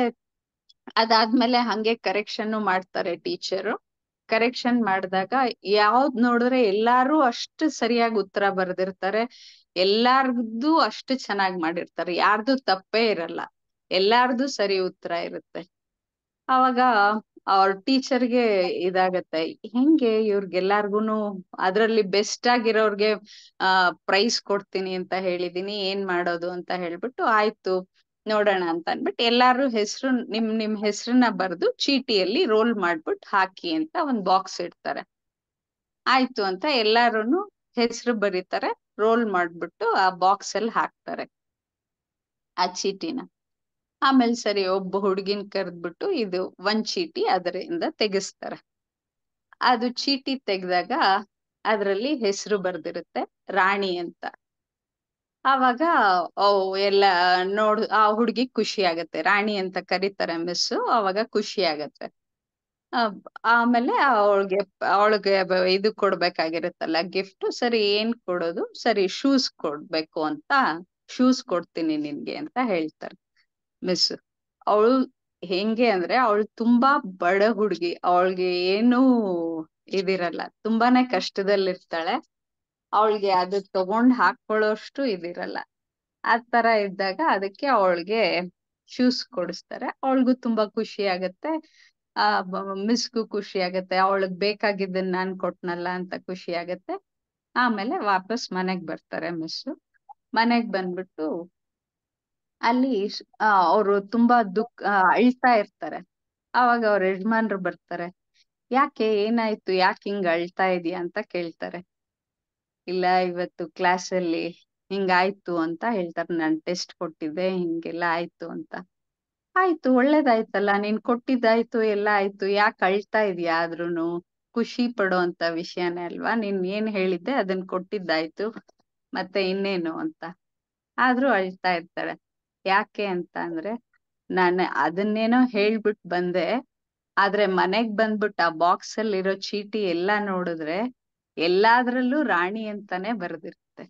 ಅದಾದ್ಮೇಲೆ ಹಂಗೆ ಕರೆಕ್ಷನ್ ಮಾಡ್ತಾರೆ ಟೀಚರು. ಕರೆಕ್ಷನ್ ಮಾಡಿದಾಗ ಯಾವ್ದ್ ನೋಡಿದ್ರೆ ಎಲ್ಲಾರು ಅಷ್ಟು ಸರಿಯಾಗಿ ಉತ್ತರ ಬರ್ದಿರ್ತಾರೆ, ಎಲ್ಲಾರ್ದು ಅಷ್ಟು ಚೆನ್ನಾಗ್ ಮಾಡಿರ್ತಾರೆ, ಯಾರ್ದು ತಪ್ಪೇ ಇರಲ್ಲ, ಎಲ್ಲಾರ್ದು ಸರಿ ಉತ್ತರ ಇರುತ್ತೆ. ಅವಾಗ ಅವ್ರ ಟೀಚರ್ಗೆ ಇದಾಗತ್ತೆ, ಹೆಂಗೆ ಇವ್ರಿಗೆಲ್ಲಾರ್ಗುನು ಅದ್ರಲ್ಲಿ ಬೆಸ್ಟ್ ಆಗಿರೋರ್ಗೆ ಪ್ರೈಸ್ ಕೊಡ್ತೀನಿ ಅಂತ ಹೇಳಿದೀನಿ, ಏನ್ ಮಾಡೋದು ಅಂತ ಹೇಳ್ಬಿಟ್ಟು ಆಯ್ತು ನೋಡೋಣ ಅಂತ ಅನ್ಬಿಟ್ಟು ಎಲ್ಲಾರು ಹೆಸರು ನಿಮ್ ಹೆಸರನ್ನ ಬರ್ದು ಚೀಟಿಯಲ್ಲಿ ರೋಲ್ ಮಾಡ್ಬಿಟ್ಟು ಹಾಕಿ ಅಂತ ಒಂದ್ ಬಾಕ್ಸ್ ಇಡ್ತಾರೆ. ಆಯ್ತು ಅಂತ ಎಲ್ಲಾರುನು ಹೆಸರು ಬರೀತಾರೆ, ರೋಲ್ ಮಾಡ್ಬಿಟ್ಟು ಆ ಬಾಕ್ಸ್ ಅಲ್ಲಿ ಹಾಕ್ತಾರೆ ಆ ಚೀಟಿನ. ಆಮೇಲೆ ಸರಿ ಒಬ್ಬ ಹುಡ್ಗಿನ್ ಕರೆದ್ಬಿಟ್ಟು ಇದು ಒಂದ್ ಚೀಟಿ ಅದರಿಂದ ತೆಗಿಸ್ತಾರೆ. ಅದು ಚೀಟಿ ತೆಗ್ದಾಗ ಅದ್ರಲ್ಲಿ ಹೆಸರು ಬರ್ದಿರುತ್ತೆ ರಾಣಿ ಅಂತ. ಆವಾಗ ಎಲ್ಲ ಆ ಹುಡ್ಗಿ ಖುಷಿ ಆಗತ್ತೆ, ರಾಣಿ ಅಂತ ಕರೀತಾರೆ ಮಿಸ್ಸು, ಅವಾಗ ಖುಷಿ ಆಗತ್ತೆ. ಆಮೇಲೆ ಅವಳಿಗೆ ಇದು ಕೊಡ್ಬೇಕಾಗಿರುತ್ತಲ್ಲ ಗಿಫ್ಟ್. ಸರಿ ಏನ್ ಕೊಡೋದು, ಸರಿ ಶೂಸ್ ಕೊಡ್ಬೇಕು ಅಂತ, ಶೂಸ್ ಕೊಡ್ತೀನಿ ನಿನ್ಗೆ ಅಂತ ಹೇಳ್ತಾರೆ ಮಿಸ್. ಅವಳು ಹೆಂಗೆ ಅಂದ್ರೆ ಅವಳು ತುಂಬಾ ಬಡ ಹುಡ್ಗಿ, ಅವಳಿಗೆ ಏನು ಇದಿರಲ್ಲ, ತುಂಬಾನೇ ಕಷ್ಟದಲ್ಲಿರ್ತಾಳೆ. ಅವಳಿಗೆ ಅದು ತಗೊಂಡ್ ಹಾಕೊಳ್ಳೋಷ್ಟು ಇದಿರಲ್ಲ. ಆ ತರ ಇದ್ದಾಗ ಅದಕ್ಕೆ ಅವಳಿಗೆ ಶೂಸ್ ಕೊಡಿಸ್ತಾರೆ. ಅವಳಿಗೂ ತುಂಬಾ ಖುಷಿ ಆಗತ್ತೆ, ಮಿಸ್ಗೂ ಖುಷಿ ಆಗತ್ತೆ, ಅವಳಿಗೆ ಬೇಕಾಗಿದ್ದನ್ನ ನಾನ್ ಕೊಟ್ನಲ್ಲ ಅಂತ ಖುಷಿ ಆಗತ್ತೆ. ಆಮೇಲೆ ವಾಪಸ್ ಮನೆಗ್ ಬರ್ತಾರೆ ಮಿಸ್ಸು. ಮನೆಗ್ ಬಂದ್ಬಿಟ್ಟು ಅಲ್ಲಿ ಅವರು ತುಂಬಾ ಅಳ್ತಾ ಇರ್ತಾರೆ. ಅವಾಗ ಅವ್ರ ಯಜಮಾನ್ರು ಬರ್ತಾರೆ, ಯಾಕೆ ಏನಾಯ್ತು, ಯಾಕೆ ಹಿಂಗ್ ಅಳ್ತಾ ಇದೀಯ ಅಂತ ಕೇಳ್ತಾರೆ. ಇಲ್ಲ ಇವತ್ತು ಕ್ಲಾಸಲ್ಲಿ ಹಿಂಗಾಯ್ತು ಅಂತ ಹೇಳ್ತಾರೆ, ನಾನ್ ಟೆಸ್ಟ್ ಕೊಟ್ಟಿದ್ದೆ ಹಿಂಗೆಲ್ಲ ಆಯ್ತು ಅಂತ. ಆಯ್ತು ಒಳ್ಳೇದಾಯ್ತಲ್ಲ, ನೀನ್ ಕೊಟ್ಟಿದ್ದಾಯ್ತು ಎಲ್ಲ ಆಯ್ತು, ಯಾಕೆ ಅಳ್ತಾ ಇದೀಯ, ಆದ್ರೂನು ಖುಷಿ ಪಡೋ ಅಂತ ವಿಷಯನೇ ಅಲ್ವಾ, ನೀನ್ ಏನ್ ಹೇಳಿದ್ದೆ ಅದನ್ ಕೊಟ್ಟಿದ್ದಾಯ್ತು, ಮತ್ತೆ ಇನ್ನೇನು ಅಂತ. ಆದ್ರೂ ಅಳ್ತಾ ಇರ್ತಾಳೆ. ಯಾಕೆ ಅಂತ ಅಂದ್ರೆ, ನಾನು ಅದನ್ನೇನೋ ಹೇಳ್ಬಿಟ್ ಬಂದೆ, ಆದ್ರೆ ಮನೆಗ್ ಬಂದ್ಬಿಟ್ಟು ಆ ಬಾಕ್ಸ್ ಅಲ್ಲಿರೋ ಚೀಟಿ ಎಲ್ಲಾ ನೋಡಿದ್ರೆ ಎಲ್ಲಾದ್ರಲ್ಲೂ ರಾಣಿ ಅಂತಾನೆ ಬರ್ದಿರುತ್ತೆ,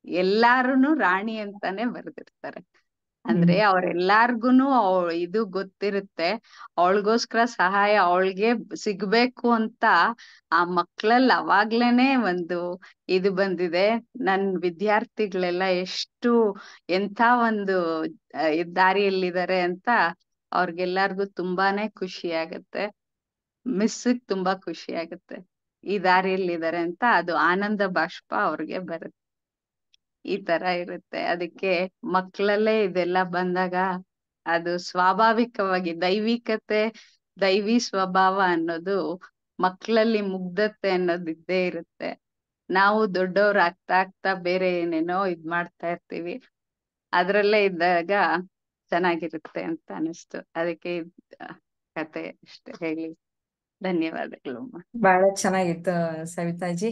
ಎಲ್ಲಾರುನು ರಾಣಿ ಅಂತಾನೆ ಬರ್ದಿರ್ತಾರೆ. ಅಂದ್ರೆ ಅವ್ರೆಲ್ಲಾರ್ಗುನು ಇದು ಗೊತ್ತಿರುತ್ತೆ, ಅವಳಿಗೋಸ್ಕರ ಸಹಾಯ ಅವಳಿಗೆ ಸಿಗ್ಬೇಕು ಅಂತ ಆ ಮಕ್ಳಲ್ಲಿ ಅವಾಗ್ಲೇನೆ ಒಂದು ಇದು ಬಂದಿದೆ. ನನ್ ವಿದ್ಯಾರ್ಥಿಗಳೆಲ್ಲ ಎಷ್ಟು ಎಂಥ ಒಂದು ದಾರಿಯಲ್ಲಿದ್ದಾರೆ ಅಂತ ಅವ್ರಿಗೆಲ್ಲಾರ್ಗು ತುಂಬಾನೇ ಖುಷಿ ಆಗತ್ತೆ. ಮಿಸ್ಸಿಗ್ ತುಂಬಾ ಖುಷಿ ಆಗತ್ತೆ ಈ ದಾರಿಯಲ್ಲಿದ್ದಾರೆ ಅಂತ, ಅದು ಆನಂದ ಬಾಷ್ಪ ಅವ್ರಿಗೆ ಬರುತ್ತೆ. ಈ ತರ ಇರುತ್ತೆ. ಅದಕ್ಕೆ ಮಕ್ಕಳಲ್ಲೇ ಇದೆಲ್ಲ ಬಂದಾಗ ಅದು ಸ್ವಾಭಾವಿಕವಾಗಿ ದೈವಿಕತೆ, ದೈವಿ ಸ್ವಭಾವ ಅನ್ನೋದು ಮಕ್ಕಳಲ್ಲಿ ಮುಗ್ಧತೆ ಅನ್ನೋದು ಇದ್ದೇ ಇರುತ್ತೆ. ನಾವು ದೊಡ್ಡವ್ರು ಆಗ್ತಾ ಆಗ್ತಾ ಬೇರೆ ಏನೇನೋ ಇದ್ ಮಾಡ್ತಾ ಇರ್ತೀವಿ, ಅದ್ರಲ್ಲೇ ಇದ್ದಾಗ ಚೆನ್ನಾಗಿರುತ್ತೆ ಅಂತ ಅನಿಸ್ತು. ಅದಕ್ಕೆ ಕತೆ ಅಷ್ಟೇ ಹೇಳಿ. ಧನ್ಯವಾದಗಳು. ಬಹಳ ಚೆನ್ನಾಗಿತ್ತು ಸವಿತಾಜಿ.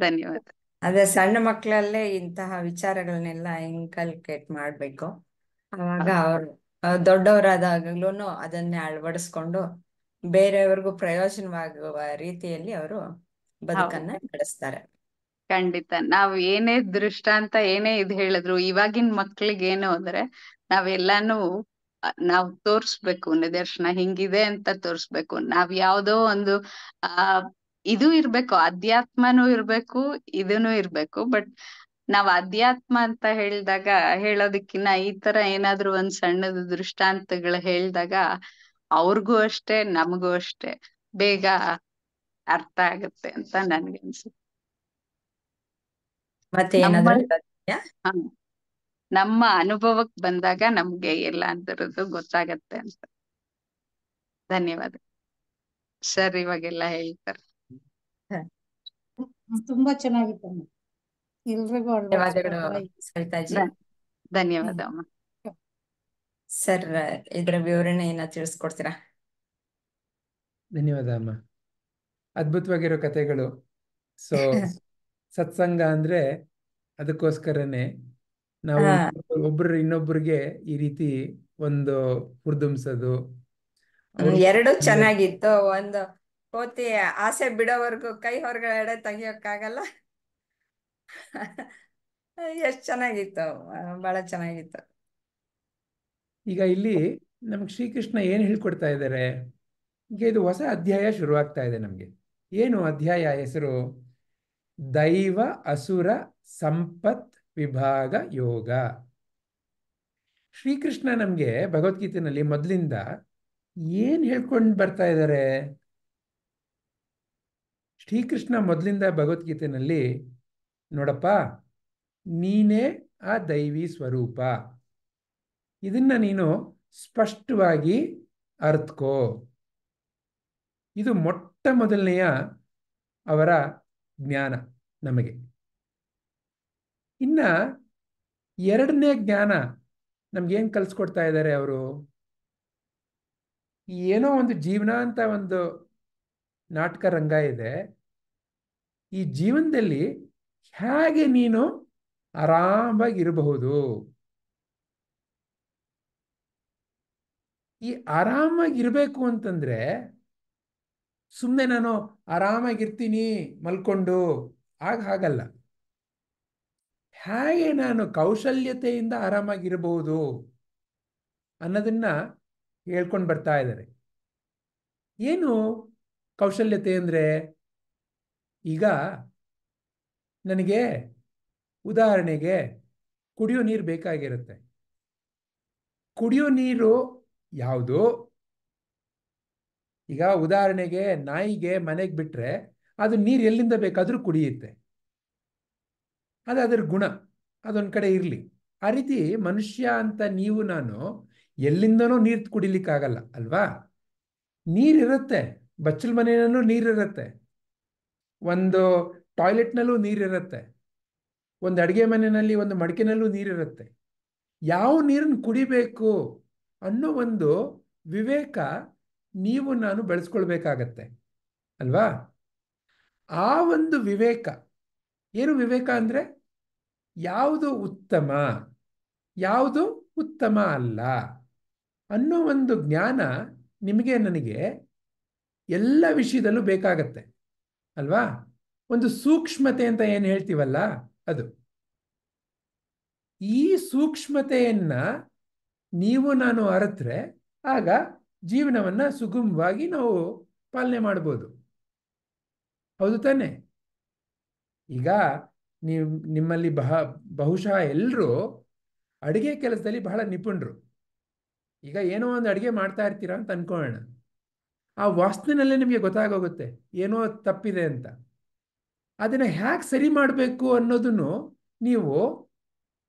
ಧನ್ಯವಾದ. ಅದೇ ಸಣ್ಣ ಮಕ್ಕಳಲ್ಲೇ ಇಂತಹ ವಿಚಾರಗಳನ್ನೆಲ್ಲ ಇನ್ಕಲ್ಕೇಟ್ ಮಾಡ್ಬೇಕು. ಅವಾಗ ಅವರು ದೊಡ್ಡವರಾದಾಗ್ಲೂ ಅದನ್ನೇ ಅಳವಡಿಸ್ಕೊಂಡು ಬೇರೆಯವ್ರಿಗೂ ಪ್ರಯೋಜನವಾಗುವ ರೀತಿಯಲ್ಲಿ ಅವರು ಬದುಕನ್ನ ನಡೆಸ್ತಾರೆ. ಖಂಡಿತ. ನಾವ್ ಏನೇ ದೃಷ್ಟಾಂತ ಏನೇ ಇದ್ ಹೇಳಿದ್ರು ಇವಾಗಿನ ಮಕ್ಳಿಗೇನು ಅಂದ್ರೆ ನಾವೆಲ್ಲಾನು ನಾವ್ ತೋರ್ಸ್ಬೇಕು, ನಿದರ್ಶನ ಹಿಂಗಿದೆ ಅಂತ ತೋರ್ಸ್ಬೇಕು. ನಾವ್ ಯಾವ್ದೋ ಒಂದು ಇದು ಇರ್ಬೇಕು, ಅಧ್ಯಾತ್ಮನೂ ಇರ್ಬೇಕು, ಇದೂನು ಇರ್ಬೇಕು. ಬಟ್ ನಾವ್ ಅಧ್ಯಾತ್ಮ ಅಂತ ಹೇಳೋದಕ್ಕಿನ್ನ ಈ ತರ ಏನಾದ್ರು ಒಂದ್ ಸಣ್ಣದ ದೃಷ್ಟಾಂತಗಳು ಹೇಳ್ದಾಗ ಅವ್ರಿಗೂ ಅಷ್ಟೇ ನಮಗೂ ಅಷ್ಟೇ ಬೇಗ ಅರ್ಥ ಆಗುತ್ತೆ ಅಂತ ನನ್ಗೆ ಅನ್ಸುತ್ತೆ. ಮತ್ತೆ ಏನಾದ್ರು ನಮ್ಮ ಅನುಭವಕ್ ಬಂದಾಗ ನಮ್ಗೆ ಎಲ್ಲ ಅಂತರದ್ದು ಗೊತ್ತಾಗತ್ತೆ ಅಂತ. ಧನ್ಯವಾದ ಸರ್. ಇವಾಗೆಲ್ಲ ಹೇಳ್ತಾರೆ. ತುಂಬಾ ಚೆನ್ನಾಗಿತ್ತು ಎಲ್ರಿಗೂ. ಧನ್ಯವಾದಗಳು ಸವಿತಾಜಿ. ಧನ್ಯವಾದ ಅಮ್ಮ. ಸರ್, ಇದ್ರ ವಿವರಣೆಯನ್ನ ತಿಳಿಸ್ಕೊಡ್ತೀರಾ? ಧನ್ಯವಾದ ಅಮ್ಮ. ಅದ್ಭುತವಾಗಿರೋ ಕಥೆಗಳು ಸೊ ಸತ್ಸಂಗ ಅಂದ್ರೆ ಅದಕ್ಕೋಸ್ಕರನೇ ನಾವು ಹಾ ಒಬ್ಬರು ಇನ್ನೊಬ್ಬರಿಗೆ ಈ ರೀತಿ ಒಂದು ಹುರಿದುಂಬಿಸೋದು ಅವ್ರು ಎರಡು ಚೆನ್ನಾಗಿತ್ತು. ಒಂದು ಕೋತಿ ಆಸೆ ಬಿಡೋವರೆಗೂ ಕೈ ಹೊರಗಡೆ ತೆಗಿಯೋಕ್ಕಾಗಲ್ಲ. ಎಷ್ಟ್ ಚೆನ್ನಾಗಿತ್ತು, ಬಹಳ ಚೆನ್ನಾಗಿತ್ತು. ಈಗ ಇಲ್ಲಿ ನಮ್ಗೆ ಶ್ರೀಕೃಷ್ಣ ಏನು ಹೇಳ್ಕೊಡ್ತಾ ಇದ್ದಾರೆ? ಈಗ ಇದು ಹೊಸ ಅಧ್ಯಾಯ ಶುರುವಾಗ್ತಾ ಇದೆ ನಮಗೆ. ಏನು ಅಧ್ಯಾಯ ಹೆಸರು? ದೈವ ಅಸುರ ಸಂಪತ್ ವಿಭಾಗ ಯೋಗ. ಶ್ರೀಕೃಷ್ಣ ನಮಗೆ ಭಗವದ್ಗೀತೆಯಲ್ಲಿ ಮೊದಲಿಂದ ಏನು ಹೇಳ್ಕೊಂಡು ಬರ್ತಾ ಇದ್ದಾರೆ? ಶ್ರೀಕೃಷ್ಣ ಮೊದಲಿಂದ ಭಗವದ್ಗೀತೆಯಲ್ಲಿ, ನೋಡಪ್ಪ, ನೀನೇ ಆ ದೈವಿ ಸ್ವರೂಪ, ಇದನ್ನ ನೀನು ಸ್ಪಷ್ಟವಾಗಿ ಅರ್ಥಕೋ. ಇದು ಮೊಟ್ಟ ಮೊದಲನೆಯ ಅವರ ಜ್ಞಾನ ನಮಗೆ. ಇನ್ನ ಎರಡನೇ ಜ್ಞಾನ ನಮ್ಗೇನು ಕಲಿಸ್ಕೊಡ್ತಾ ಇದ್ದಾರೆ ಅವರು? ಏನೋ ಒಂದು ಜೀವನ ಅಂತ ಒಂದು ನಾಟಕ ರಂಗ ಇದೆ. ಈ ಜೀವನದಲ್ಲಿ ಹೇಗೆ ನೀನು ಆರಾಮಾಗಿರಬಹುದು, ಈ ಆರಾಮಾಗಿರ್ಬೇಕು ಅಂತಂದ್ರೆ ಸುಮ್ಮನೆ ನಾನು ಆರಾಮಾಗಿರ್ತೀನಿ ಮಲ್ಕೊಂಡು ಹಾಗಲ್ಲ. ಹೇಗೆ ನಾನು ಕೌಶಲ್ಯತೆಯಿಂದ ಆರಾಮಾಗಿರಬಹುದು ಅನ್ನೋದನ್ನ ಹೇಳ್ಕೊಂಡು ಬರ್ತಾ ಇದ್ದಾರೆ. ಏನು ಕೌಶಲ್ಯತೆ ಅಂದ್ರೆ? ಈಗ ನನಗೆ ಉದಾಹರಣೆಗೆ ಕುಡಿಯೋ ನೀರು ಬೇಕಾಗಿರುತ್ತೆ. ಕುಡಿಯೋ ನೀರು ಯಾವುದು? ಈಗ ಉದಾಹರಣೆಗೆ ನಾಯಿಗೆ ಮನೆಗೆ ಬಿಟ್ರೆ ಅದು ನೀರು ಎಲ್ಲಿಂದ ಬೇಕಾದರೂ ಕುಡಿಯುತ್ತೆ, ಅದು ಅದರ ಗುಣ, ಅದೊಂದು ಕಡೆ ಇರಲಿ. ಆ ರೀತಿ ಮನುಷ್ಯ ಅಂತ ನೀವು ನಾನು ಎಲ್ಲಿಂದನೂ ನೀರು ಕುಡಿಲಿಕ್ಕಾಗಲ್ಲ ಅಲ್ವಾ? ನೀರಿರುತ್ತೆ, ಬಚ್ಚಲ ಮನೆಯಲ್ಲೂ ನೀರಿರುತ್ತೆ, ಒಂದು ಟಾಯ್ಲೆಟ್ನಲ್ಲೂ ನೀರಿರುತ್ತೆ, ಒಂದು ಅಡುಗೆ ಮನೆಯಲ್ಲಿ ಒಂದು ಮಡಿಕೆನಲ್ಲೂ ನೀರಿರುತ್ತೆ. ಯಾವ ನೀರನ್ನು ಕುಡಿಬೇಕು ಅನ್ನೋ ಒಂದು ವಿವೇಕ ನೀವು ನಾನು ಬೆಳೆಸ್ಕೊಳ್ಬೇಕಾಗತ್ತೆ ಅಲ್ವಾ? ಆ ಒಂದು ವಿವೇಕ ಏನು? ವಿವೇಕ ಅಂದ್ರೆ ಯಾವುದು ಉತ್ತಮ, ಯಾವುದು ಉತ್ತಮ ಅಲ್ಲ ಅನ್ನೋ ಒಂದು ಜ್ಞಾನ ನಿಮಗೆ ನನಗೆ ಎಲ್ಲ ವಿಷಯದಲ್ಲೂ ಬೇಕಾಗತ್ತೆ ಅಲ್ವಾ? ಒಂದು ಸೂಕ್ಷ್ಮತೆ ಅಂತ ಏನು ಹೇಳ್ತೀವಲ್ಲ ಅದು. ಈ ಸೂಕ್ಷ್ಮತೆಯನ್ನ ನೀವು ನಾನು ಅರಿತ್ರೆ ಆಗ ಜೀವನವನ್ನ ಸುಗಮವಾಗಿ ನಾವು ಪಾಲನೆ ಮಾಡ್ಬೋದು. ಹೌದು ತಾನೆ? ಈಗ ನಿಮ್ಮಲ್ಲಿ ಬಹುಶಃ ಎಲ್ಲರೂ ಅಡುಗೆ ಕೆಲಸದಲ್ಲಿ ಬಹಳ ನಿಪುಣರು. ಈಗ ಏನೋ ಒಂದು ಅಡುಗೆ ಮಾಡ್ತಾ ಇರ್ತೀರಾ ಅಂತ ಅನ್ಕೊಳ್ಳೋಣ. ಆ ವಾಸನೆಯಲ್ಲೇ ನಿಮಗೆ ಗೊತ್ತಾಗೋಗುತ್ತೆ ಏನೋ ತಪ್ಪಿದೆ ಅಂತ. ಅದನ್ನು ಹೇಗೆ ಸರಿ ಮಾಡಬೇಕು ಅನ್ನೋದನ್ನು ನೀವು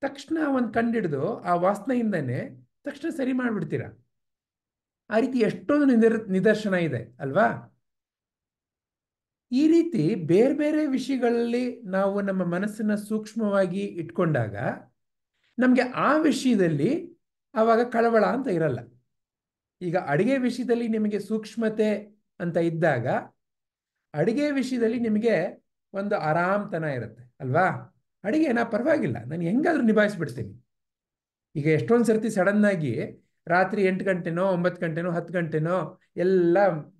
ತಕ್ಷಣ ಒಂದು ಕಂಡಿಡಿದು ಆ ವಾಸನೆಯಿಂದನೇ ತಕ್ಷಣ ಸರಿ ಮಾಡಿಬಿಡ್ತೀರಾ. ಆ ರೀತಿ ಎಷ್ಟೊಂದು ನಿದರ್ಶನ ಇದೆ ಅಲ್ವಾ? ಈ ರೀತಿ ಬೇರೆ ಬೇರೆ ವಿಷಯಗಳಲ್ಲಿ ನಾವು ನಮ್ಮ ಮನಸ್ಸನ್ನ ಸೂಕ್ಷ್ಮವಾಗಿ ಇಟ್ಕೊಂಡಾಗ ನಮಗೆ ಆ ವಿಷಯದಲ್ಲಿ ಆವಾಗ ಕಳವಳ ಅಂತ ಇರಲ್ಲ. ಈಗ ಅಡುಗೆ ವಿಷಯದಲ್ಲಿ ನಿಮಗೆ ಸೂಕ್ಷ್ಮತೆ ಅಂತ ಇದ್ದಾಗ ಅಡುಗೆ ವಿಷಯದಲ್ಲಿ ನಿಮಗೆ ಒಂದು ಆರಾಮ್ತನ ಇರುತ್ತೆ ಅಲ್ವಾ? ಅಡುಗೆನ ಪರವಾಗಿಲ್ಲ, ನಾನು ಹೆಂಗಾದ್ರೂ ನಿಭಾಯಿಸ್ಬಿಡ್ತೀನಿ. ಈಗ ಎಷ್ಟೊಂದು ಸರ್ತಿ ಸಡನ್ನಾಗಿ ರಾತ್ರಿ 8 ಗಂಟೆನೋ 9 ಗಂಟೆನೋ 10 ಗಂಟೆನೋ ಎಲ್ಲ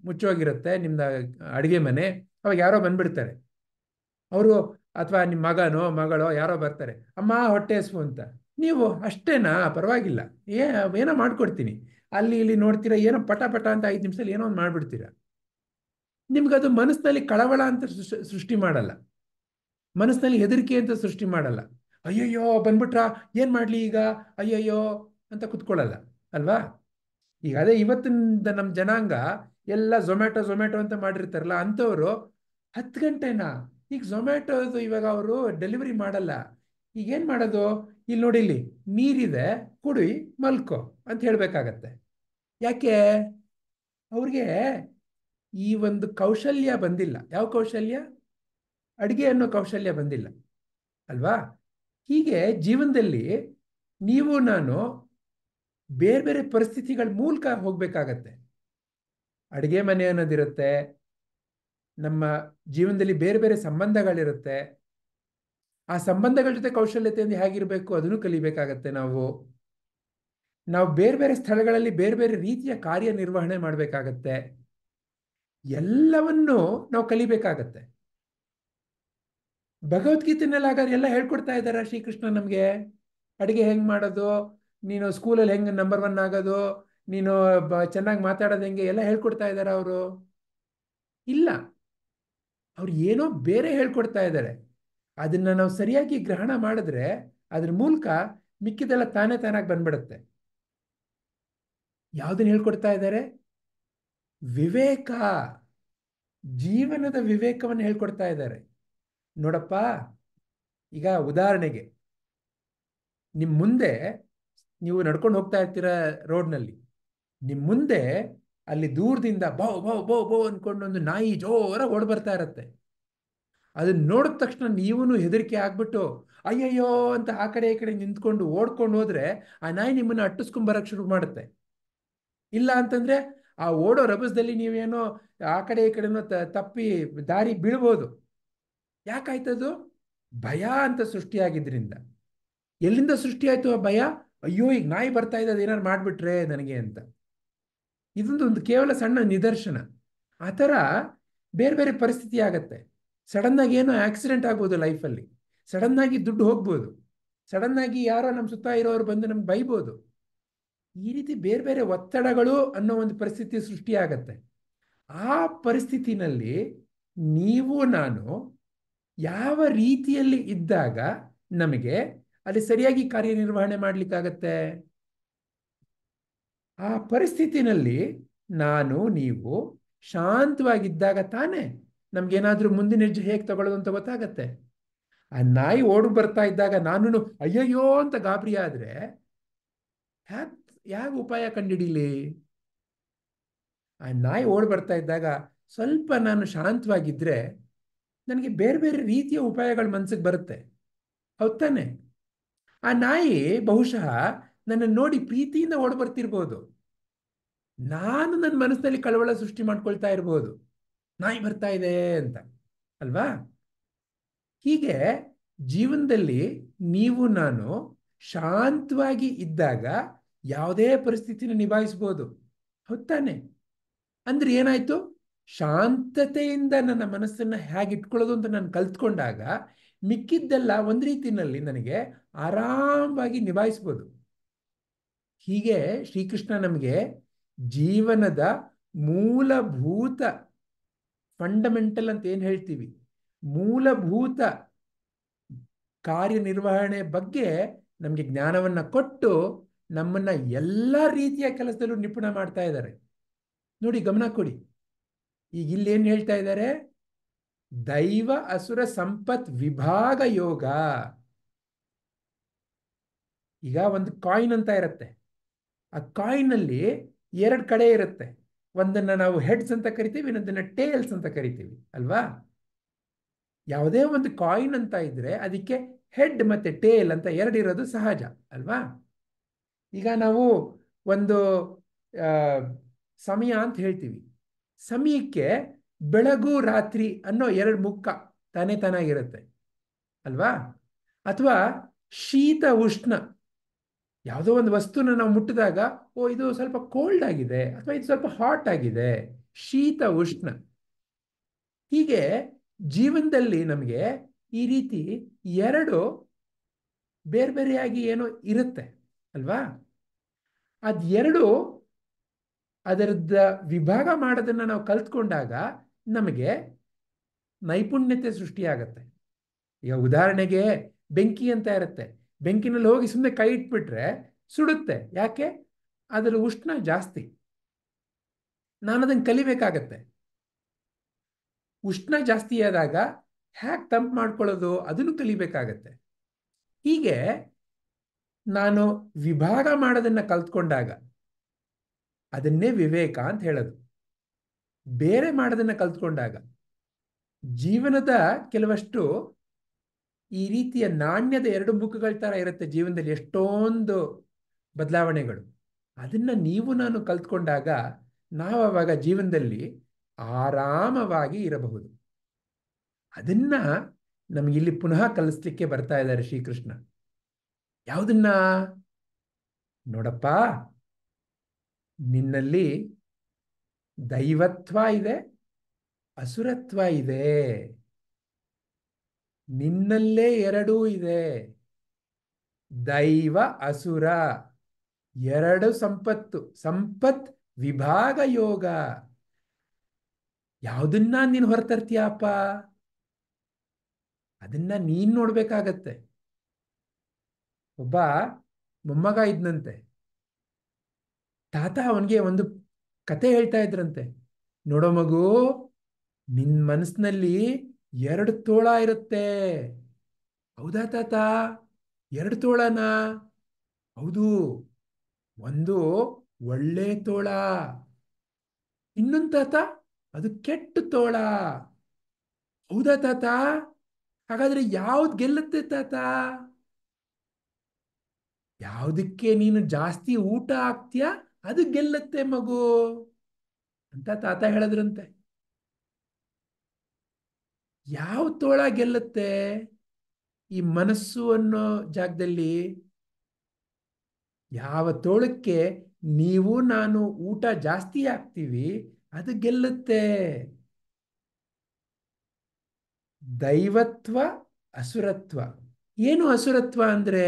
ಮುಚ್ಚೋಗಿರುತ್ತೆ ನಿಮ್ದು ಅಡುಗೆ ಮನೆ. ಅವಾಗ ಯಾರೋ ಬಂದ್ಬಿಡ್ತಾರೆ ಅವರು, ಅಥವಾ ನಿಮ್ಮ ಮಗನೋ ಮಗಳೋ ಯಾರೋ ಬರ್ತಾರೆ, ಅಮ್ಮ ಹೊಟ್ಟೆ ಹಸ್ವು ಅಂತ. ನೀವು ಅಷ್ಟೇನಾ, ಪರವಾಗಿಲ್ಲ, ಏನೋ ಮಾಡ್ಕೊಡ್ತೀನಿ, ಅಲ್ಲಿ ಇಲ್ಲಿ ನೋಡ್ತೀರಾ, ಏನೋ ಪಟ ಪಟ ಅಂತ 5 ನಿಮಿಷದಲ್ಲಿ ಏನೋ ಒಂದು ಮಾಡಿಬಿಡ್ತೀರಾ. ನಿಮ್ಗದು ಮನಸ್ಸಿನಲ್ಲಿ ಕಳವಳ ಅಂತ ಸೃಷ್ಟಿ ಮಾಡಲ್ಲ, ಮನಸ್ಸಿನಲ್ಲಿ ಹೆದರಿಕೆ ಅಂತ ಸೃಷ್ಟಿ ಮಾಡಲ್ಲ. ಅಯ್ಯಯ್ಯೋ ಬಂದ್ಬಿಟ್ರ ಏನು ಮಾಡಲಿ ಈಗ, ಅಯ್ಯಯ್ಯೋ ಅಂತ ಕುತ್ಕೊಳ್ಳಲ್ಲ ಅಲ್ವಾ? ಈಗ ಅದೇ ಇವತ್ತಿನ ನಮ್ಮ ಜನಾಂಗ ಎಲ್ಲ ಝೊಮ್ಯಾಟೊ ಅಂತ ಮಾಡಿರ್ತಾರಲ್ಲ, ಅಂಥವ್ರು 10 ಗಂಟೆನಾ, ಈಗ ಝೊಮ್ಯಾಟೋದು ಇವಾಗ ಅವರು ಡೆಲಿವರಿ ಮಾಡಲ್ಲ. ಈಗ ಏನು ಮಾಡೋದು? ಇಲ್ಲಿ ನೋಡಿ, ಇಲ್ಲಿ ನೀರಿದೆ, ಕುಡಿ ಮಲ್ಕೋ ಅಂತ ಹೇಳಬೇಕಾಗತ್ತೆ. ಯಾಕೆ? ಅವ್ರಿಗೆ ಈ ಒಂದು ಕೌಶಲ್ಯ ಬಂದಿಲ್ಲ. ಯಾವ ಕೌಶಲ್ಯ? ಅಡುಗೆ ಅನ್ನೋ ಕೌಶಲ್ಯ ಬಂದಿಲ್ಲ ಅಲ್ವಾ? ಹೀಗೆ ಜೀವನದಲ್ಲಿ ನೀವು ನಾನು ಬೇರೆ ಬೇರೆ ಪರಿಸ್ಥಿತಿಗಳ ಮೂಲಕ ಹೋಗ್ಬೇಕಾಗತ್ತೆ. ಅಡುಗೆ ಮನೆ ಅನ್ನೋದಿರುತ್ತೆ, ನಮ್ಮ ಜೀವನದಲ್ಲಿ ಬೇರೆ ಬೇರೆ ಸಂಬಂಧಗಳಿರುತ್ತೆ. ಆ ಸಂಬಂಧಗಳ ಜೊತೆ ಕೌಶಲ್ಯತೆಯಿಂದ ಹೇಗಿರಬೇಕು ಅದನ್ನು ಕಲಿಬೇಕಾಗತ್ತೆ. ನಾವು ಬೇರೆ ಬೇರೆ ಸ್ಥಳಗಳಲ್ಲಿ ಬೇರೆ ಬೇರೆ ರೀತಿಯ ಕಾರ್ಯನಿರ್ವಹಣೆ ಮಾಡಬೇಕಾಗತ್ತೆ. ಎಲ್ಲವನ್ನೂ ನಾವು ಕಲಿಬೇಕಾಗತ್ತೆ. ಭಗವದ್ಗೀತೆನಲ್ಲಿ ಹಾಗಾದ್ರೆ ಎಲ್ಲ ಹೇಳ್ಕೊಡ್ತಾ ಇದ್ದಾರ ಶ್ರೀಕೃಷ್ಣ ನಮಗೆ? ಅಡುಗೆ ಹೆಂಗ್ ಮಾಡೋದು, ನೀನು ಸ್ಕೂಲಲ್ಲಿ ಹೆಂಗ್ ನಂಬರ್ 1 ಆಗೋದು, ನೀನು ಚೆನ್ನಾಗಿ ಮಾತಾಡೋದು ಹೆಂಗೆ ಎಲ್ಲ ಹೇಳ್ಕೊಡ್ತಾ ಇದ್ದಾರ ಅವರು? ಇಲ್ಲ. ಅವ್ರು ಏನೋ ಬೇರೆ ಹೇಳ್ಕೊಡ್ತಾ ಇದ್ದಾರೆ. ಅದನ್ನ ನಾವು ಸರಿಯಾಗಿ ಗ್ರಹಣ ಮಾಡಿದ್ರೆ ಅದ್ರ ಮೂಲಕ ಮಿಕ್ಕಿದೆಲ್ಲ ತಾನಾಗಿ ಬಂದ್ಬಿಡುತ್ತೆ. ಯಾವುದನ್ನ ಹೇಳ್ಕೊಡ್ತಾ ಇದ್ದಾರೆ? ವಿವೇಕ, ಜೀವನದ ವಿವೇಕವನ್ನು ಹೇಳ್ಕೊಡ್ತಾ ಇದ್ದಾರೆ. ನೋಡಪ್ಪ, ಈಗ ಉದಾಹರಣೆಗೆ ನಿಮ್ಮ ಮುಂದೆ ನೀವು ನಡ್ಕೊಂಡು ಹೋಗ್ತಾ ಇರ್ತೀರ ರೋಡ್ನಲ್ಲಿ, ನಿಮ್ಮ ಮುಂದೆ ಅಲ್ಲಿ ದೂರದಿಂದ ಬೌ ಬೌ ಬೌ ಬೌ ಅನ್ಕೊಂಡು ಒಂದು ನಾಯಿ ಜೋರಾಗಿ ಓಡ್ ಬರ್ತಾ ಇರತ್ತೆ. ಅದನ್ನ ನೋಡಿದ ತಕ್ಷಣ ನೀವೂ ಹೆದರಿಕೆ ಆಗ್ಬಿಟ್ಟು ಅಯ್ಯಯ್ಯೋ ಅಂತ ಆ ಕಡೆ ಈ ಕಡೆ ನಿಂತ್ಕೊಂಡು ಓಡ್ಕೊಂಡು ಹೋದ್ರೆ ಆ ನಾಯಿ ನಿಮ್ಮನ್ನ ಅಟ್ಟಿಸ್ಕೊಂಡ್ ಶುರು ಮಾಡುತ್ತೆ. ಇಲ್ಲ ಅಂತಂದ್ರೆ ಆ ಓಡೋ ರಭಸದಲ್ಲಿ ನೀವೇನೋ ಆ ಕಡೆ ಈ ಕಡೆನೋ ತಪ್ಪಿ ದಾರಿ ಬೀಳ್ಬೋದು. ಯಾಕಾಯ್ತದು? ಭಯ ಅಂತ ಸೃಷ್ಟಿಯಾಗಿದ್ರಿಂದ. ಎಲ್ಲಿಂದ ಸೃಷ್ಟಿಯಾಯ್ತು ಆ ಭಯ? ಅಯ್ಯೋ ಈಗ ನಾಯಿ ಬರ್ತಾ ಇದೆ, ಅದೇನಾರು ಮಾಡ್ಬಿಟ್ರೆ ನನಗೆ ಅಂತ. ಇದೊಂದು ಕೇವಲ ಸಣ್ಣ ನಿದರ್ಶನ. ಆ ಥರ ಬೇರೆ ಬೇರೆ ಪರಿಸ್ಥಿತಿ ಆಗತ್ತೆ. ಸಡನ್ನಾಗಿ ಏನೋ ಆಕ್ಸಿಡೆಂಟ್ ಆಗ್ಬೋದು ಲೈಫಲ್ಲಿ, ಸಡನ್ನಾಗಿ ದುಡ್ಡು ಹೋಗ್ಬೋದು, ಸಡನ್ನಾಗಿ ಯಾರೋ ನಮ್ಮ ಸುತ್ತ ಇರೋರು ಬಂದು ನಮ್ಗೆ ಬೈಬೋದು. ಈ ರೀತಿ ಬೇರೆ ಬೇರೆ ಒತ್ತಡಗಳು ಅನ್ನೋ ಒಂದು ಪರಿಸ್ಥಿತಿ ಸೃಷ್ಟಿಯಾಗತ್ತೆ. ಆ ಪರಿಸ್ಥಿತಿನಲ್ಲಿ ನೀವು ನಾನು ಯಾವ ರೀತಿಯಲ್ಲಿ ಇದ್ದಾಗ ನಮಗೆ ಅಲ್ಲಿ ಸರಿಯಾಗಿ ಕಾರ್ಯನಿರ್ವಹಣೆ ಮಾಡ್ಲಿಕ್ಕಾಗತ್ತೆ? ಆ ಪರಿಸ್ಥಿತಿನಲ್ಲಿ ನಾನು ನೀವು ಶಾಂತವಾಗಿದ್ದಾಗ ತಾನೇ ನಮ್ಗೇನಾದ್ರೂ ಮುಂದಿನ ಹೆಜ್ಜೆ ಹೇಗೆ ತಗೊಳ್ಳೋದು ಅಂತ ಗೊತ್ತಾಗತ್ತೆ. ಆ ನಾಯಿ ಓಡು ಬರ್ತಾ ಇದ್ದಾಗ ನಾನು ಅಯ್ಯಯ್ಯೋ ಅಂತ ಗಾಬರಿ ಆದ್ರೆ ಯಾಕೆ ಉಪಾಯ ಕಂಡಿಡೀಲಿ? ಆ ನಾಯಿ ಓಡ್ ಬರ್ತಾ ಇದ್ದಾಗ ಸ್ವಲ್ಪ ನಾನು ಶಾಂತವಾಗಿದ್ರೆ ನನಗೆ ಬೇರೆ ಬೇರೆ ರೀತಿಯ ಉಪಾಯಗಳು ಮನಸ್ಸಿಗೆ ಬರುತ್ತೆ. ಹೌದ್ ತಾನೆ? ಆ ನಾಯಿ ಬಹುಶಃ ನನ್ನನ್ನು ನೋಡಿ ಪ್ರೀತಿಯಿಂದ ಓಡ್ ಬರ್ತಿರ್ಬೋದು, ನಾನು ನನ್ನ ಮನಸ್ಸಿನಲ್ಲಿ ಕಳವಳ ಸೃಷ್ಟಿ ಮಾಡ್ಕೊಳ್ತಾ ಇರ್ಬೋದು, ನಾಯಿ ಬರ್ತಾ ಇದೆ ಅಂತ, ಅಲ್ವಾ? ಹೀಗೆ ಜೀವನದಲ್ಲಿ ನೀವು ನಾನು ಶಾಂತವಾಗಿ ಇದ್ದಾಗ ಯಾವುದೇ ಪರಿಸ್ಥಿತಿನ ನಿಭಾಯಿಸ್ಬೋದು. ಹೌದ್ ತಾನೆ? ಅಂದ್ರೆ ಏನಾಯ್ತು? ಶಾಂತತೆಯಿಂದ ನನ್ನ ಮನಸ್ಸನ್ನ ಹೇಗೆ ಇಟ್ಕೊಳ್ಳೋದು ಅಂತ ನಾನು ಕಲ್ತ್ಕೊಂಡಾಗ ಮಿಕ್ಕಿದ್ದೆಲ್ಲ ಒಂದು ರೀತಿಯಲ್ಲಿ ನನಗೆ ಆರಾಮವಾಗಿ ನಿಭಾಯಿಸ್ಬೋದು. ಹೀಗೆ ಶ್ರೀಕೃಷ್ಣ ನಮಗೆ ಜೀವನದ ಮೂಲಭೂತ ಫಂಡಮೆಂಟಲ್ ಅಂತ ಏನು ಹೇಳ್ತೀವಿ, ಮೂಲಭೂತ ಕಾರ್ಯನಿರ್ವಹಣೆ ಬಗ್ಗೆ ನಮಗೆ ಜ್ಞಾನವನ್ನ ಕೊಟ್ಟು ನಮ್ಮನ್ನ ಎಲ್ಲ ರೀತಿಯ ಕೆಲಸದಲ್ಲೂ ನಿಪುಣ ಮಾಡ್ತಾ ಇದ್ದಾರೆ. ನೋಡಿ, ಗಮನ ಕೊಡಿ. ಈಗ ಇಲ್ಲಿ ಏನು ಹೇಳ್ತಾ ಇದ್ದಾರೆ? ದೈವ ಅಸುರ ಸಂಪತ್ ವಿಭಾಗ ಯೋಗ. ಈಗ ಒಂದು ಕಾಯಿನ್ ಅಂತ ಇರುತ್ತೆ. ಆ ಕಾಯಿನ್ ಅಲ್ಲಿ 2 ಕಡೆ ಇರುತ್ತೆ. ಒಂದನ್ನ ನಾವು ಹೆಡ್ಸ್ ಅಂತ ಕರಿತೀವಿ, ಇನ್ನೊಂದನ್ನ ಟೇಲ್ಸ್ ಅಂತ ಕರಿತೀವಿ, ಅಲ್ವಾ? ಯಾವುದೇ ಒಂದು ಕಾಯಿನ್ ಅಂತ ಇದ್ರೆ ಅದಕ್ಕೆ ಹೆಡ್ ಮತ್ತೆ ಟೇಲ್ ಅಂತ 2 ಇರೋದು ಸಹಜ, ಅಲ್ವಾ? ಈಗ ನಾವು ಒಂದು ಸಮಯ ಅಂತ ಹೇಳ್ತೀವಿ. ಸಮಯಕ್ಕೆ ಬೆಳಗು ರಾತ್ರಿ ಅನ್ನೋ 2 ಮುಖ ತಾನಾಗಿರುತ್ತೆ, ಅಲ್ವಾ? ಅಥವಾ ಶೀತ ಉಷ್ಣ, ಯಾವುದೋ ಒಂದು ವಸ್ತುನ ನಾವು ಮುಟ್ಟಿದಾಗ ಓ ಇದು ಸ್ವಲ್ಪ ಕೋಲ್ಡ್ ಆಗಿದೆ ಅಥವಾ ಇದು ಸ್ವಲ್ಪ ಹಾಟ್ ಆಗಿದೆ, ಶೀತ ಉಷ್ಣ. ಹೀಗೆ ಜೀವನದಲ್ಲಿ ನಮಗೆ ಈ ರೀತಿ 2 ಬೇರೆ ಬೇರೆಯಾಗಿ ಏನೋ ಇರುತ್ತೆ, ಅಲ್ವಾ? ಅದ್2 ಅದರದ ವಿಭಾಗ ಮಾಡೋದನ್ನ ನಾವು ಕಲ್ತ್ಕೊಂಡಾಗ ನಮಗೆ ನೈಪುಣ್ಯತೆ ಸೃಷ್ಟಿಯಾಗತ್ತೆ. ಈಗ ಉದಾಹರಣೆಗೆ ಬೆಂಕಿ ಅಂತ ಇರುತ್ತೆ. ಬೆಂಕಿನಲ್ಲಿ ಹೋಗಿ ಸುಮ್ಮನೆ ಕೈ ಇಟ್ಬಿಟ್ರೆ ಸುಡುತ್ತೆ. ಯಾಕೆ? ಅದರ ಉಷ್ಣ ಜಾಸ್ತಿ. ನಾನು ಅದನ್ನು ಕಲಿಬೇಕಾಗತ್ತೆ. ಉಷ್ಣ ಜಾಸ್ತಿ ಆದಾಗ ಹ್ಯಾಕ್ ತಂಪು ಮಾಡ್ಕೊಳ್ಳೋದು ಅದನ್ನು ಕಲಿಬೇಕಾಗತ್ತೆ. ಹೀಗೆ ನಾನು ವಿಭಾಗ ಮಾಡೋದನ್ನ ಕಲ್ತ್ಕೊಂಡಾಗ ಅದನ್ನೇ ವಿವೇಕ ಅಂತ ಹೇಳೋದು. ಬೇರೆ ಮಾಡೋದನ್ನ ಕಲ್ತ್ಕೊಂಡಾಗ ಜೀವನದ ಕೆಲವಷ್ಟು ಈ ರೀತಿಯ ನಾಣ್ಯದ 2 ಮುಖಗಳ ತರ ಇರುತ್ತೆ. ಜೀವನದಲ್ಲಿ ಎಷ್ಟೊಂದು ಬದಲಾವಣೆಗಳು. ಅದನ್ನ ನೀವು ನಾನು ಕಲ್ತ್ಕೊಂಡಾಗ ನಾವು ಆವಾಗ ಜೀವನದಲ್ಲಿ ಆರಾಮವಾಗಿ ಇರಬಹುದು. ಅದನ್ನ ನಮಗಿಲ್ಲಿ ಪುನಃ ಕಲಿಸ್ಲಿಕ್ಕೆ ಬರ್ತಾ ಇದ್ದಾರೆ ಶ್ರೀಕೃಷ್ಣ. ಯಾವುದನ್ನ? ನೋಡಪ್ಪ, ನಿನ್ನಲ್ಲಿ ದೈವತ್ವ ಇದೆ, ಅಸುರತ್ವ ಇದೆ. ನಿನ್ನಲ್ಲೇ ಎರಡೂ ಇದೆ. ದೈವ ಅಸುರ ಎರಡು ಸಂಪತ್ತು, ಸಂಪತ್ ವಿಭಾಗ ಯೋಗ. ಯಾವುದನ್ನ ನೀನು ಹೊರತರ್ತೀಯಪ್ಪ? ಅದನ್ನ ನೀನ್ ನೋಡ್ಬೇಕಾಗತ್ತೆ. ಒಬ್ಬ ಮೊಮ್ಮಗ ಇದ್ನಂತೆ. ತಾತ ಅವನಿಗೆ ಒಂದು ಕತೆ ಹೇಳ್ತಾ ಇದ್ರಂತೆ. ನೋಡೋ ಮಗು, ನಿನ್ ಮನಸ್ಸಿನಲ್ಲಿ 2 ತೋಳ ಇರುತ್ತೆ. ಹೌದಾ ತಾತ? 2 ತೋಳನಾ? ಹೌದು. ಒಂದು ಒಳ್ಳೆ ತೋಳ, ಇನ್ನೊಂದು ತಾತ ಅದು ಕೆಟ್ಟ ತೋಳ. ಹೌದಾ ತಾತ? ಹಾಗಾದ್ರೆ ಯಾವ್ದು ಗೆಲ್ಲುತ್ತೆ ತಾತ? ಯಾವುದಕ್ಕೆ ನೀನು ಜಾಸ್ತಿ ಊಟ ಹಾಕ್ತೀಯ ಅದು ಗೆಲ್ಲುತ್ತೆ ಮಗು ಅಂತ ತಾತ ಹೇಳಿದ್ರಂತೆ. ಯಾವ ತೋಳ ಗೆಲ್ಲುತ್ತೆ? ಈ ಮನಸ್ಸು ಅನ್ನೋ ಜಾಗದಲ್ಲಿ ಯಾವ ತೋಳಕ್ಕೆ ನೀವು ನಾನು ಊಟ ಜಾಸ್ತಿ ಹಾಕ್ತೀವಿ ಅದು ಗೆಲ್ಲುತ್ತೆ. ದೈವತ್ವ, ಅಸುರತ್ವ. ಏನು ಅಸುರತ್ವ ಅಂದ್ರೆ?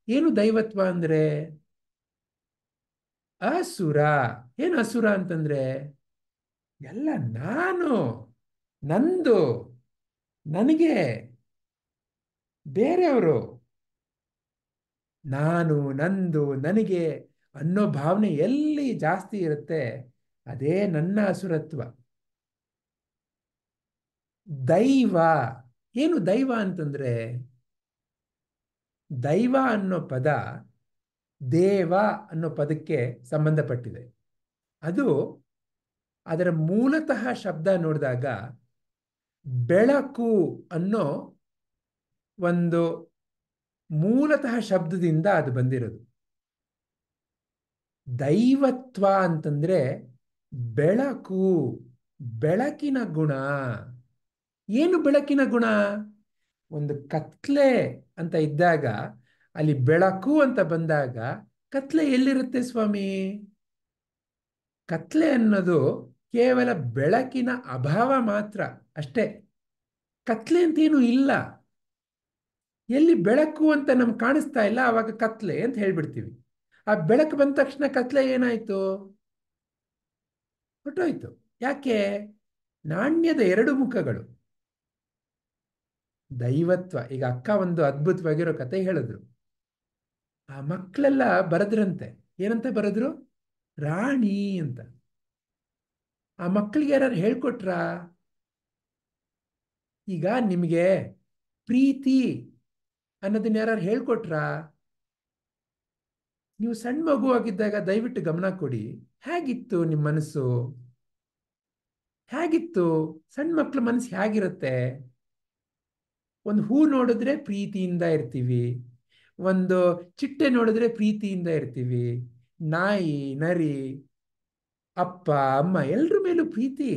ಏನು ದೈವತ್ವ ಅಂದ್ರೆ? ಅಸುರ. ಏನು ಅಸುರ ಅಂತಂದ್ರೆ? ಎಲ್ಲ ನಾನು, ನಂದು, ನನಗೆ, ಬೇರೆಯವರು. ನಾನು, ನಂದು, ನನಗೆ ಅನ್ನೋ ಭಾವನೆ ಎಲ್ಲಿ ಜಾಸ್ತಿ ಇರುತ್ತೆ ಅದೇ ನನ್ನ ಅಸುರತ್ವ. ದೈವ. ಏನು ದೈವ ಅಂತಂದ್ರೆ? ದೈವ ಅನ್ನೋ ಪದ ದೇವ ಅನ್ನೋ ಪದಕ್ಕೆ ಸಂಬಂಧಪಟ್ಟಿದೆ. ಅದು ಅದರ ಮೂಲತಃ ಶಬ್ದ ನೋಡಿದಾಗ ಬೆಳಕು ಅನ್ನೋ ಒಂದು ಮೂಲತಃ ಶಬ್ದದಿಂದ ಅದು ಬಂದಿರೋದು. ದೈವತ್ವ ಅಂತಂದ್ರೆ ಬೆಳಕು, ಬೆಳಕಿನ ಗುಣ. ಏನು ಬೆಳಕಿನ ಗುಣ? ಒಂದು ಕತ್ಲೆ ಅಂತ ಇದ್ದಾಗ ಅಲ್ಲಿ ಬೆಳಕು ಅಂತ ಬಂದಾಗ ಕತ್ಲೆ ಎಲ್ಲಿರುತ್ತೆ ಸ್ವಾಮಿ? ಕತ್ಲೆ ಅನ್ನೋದು ಕೇವಲ ಬೆಳಕಿನ ಅಭಾವ ಮಾತ್ರ ಅಷ್ಟೇ. ಕತ್ಲೆ ಅಂತೇನು ಇಲ್ಲ. ಎಲ್ಲಿ ಬೆಳಕು ಅಂತ ನಮ್ಗೆ ಕಾಣಿಸ್ತಾ ಇಲ್ಲ ಆವಾಗ ಕತ್ಲೆ ಅಂತ ಹೇಳ್ಬಿಡ್ತೀವಿ. ಆ ಬೆಳಕು ಬಂದ ತಕ್ಷಣ ಕತ್ಲೆ ಏನಾಯ್ತು? ಹೊಟ್ಟೋಯ್ತು. ಯಾಕೆ? ನಾಣ್ಯದ 2 ಮುಖಗಳು. ದೈವತ್ವ. ಈಗ ಅಕ್ಕ ಒಂದು ಅದ್ಭುತವಾಗಿರೋ ಕತೆ ಹೇಳಿದ್ರು. ಆ ಮಕ್ಕಳೆಲ್ಲ ಬರೆದ್ರಂತೆ. ಏನಂತ ಬರೆದ್ರು? ರಾಣಿ ಅಂತ. ಆ ಮಕ್ಕಳಿಗೆ ಯಾರು ಹೇಳ್ಕೊಟ್ರಾ? ಈಗ ನಿಮಗೆ ಪ್ರೀತಿ ಅನ್ನೋದನ್ನ ಯಾರು ಹೇಳ್ಕೊಟ್ರಾ? ನೀವು ಸಣ್ಣ ಮಗು ಆಗಿದ್ದಾಗ ದಯವಿಟ್ಟು ಗಮನ ಕೊಡಿ. ಹೇಗಿತ್ತು ನಿಮ್ಮ ಮನಸ್ಸು? ಹೇಗಿತ್ತು? ಸಣ್ಣ ಮಕ್ಕಳ ಮನಸ್ಸು ಹೇಗಿರುತ್ತೆ? ಒಂದು ಹೂ ನೋಡಿದ್ರೆ ಪ್ರೀತಿಯಿಂದ ಇರ್ತೀವಿ, ಒಂದು ಚಿಟ್ಟೆ ನೋಡಿದ್ರೆ ಪ್ರೀತಿಯಿಂದ ಇರ್ತೀವಿ, ನಾಯಿ, ನರಿ, ಅಪ್ಪ ಅಮ್ಮ ಎಲ್ರ ಮೇಲೂ ಪ್ರೀತಿ.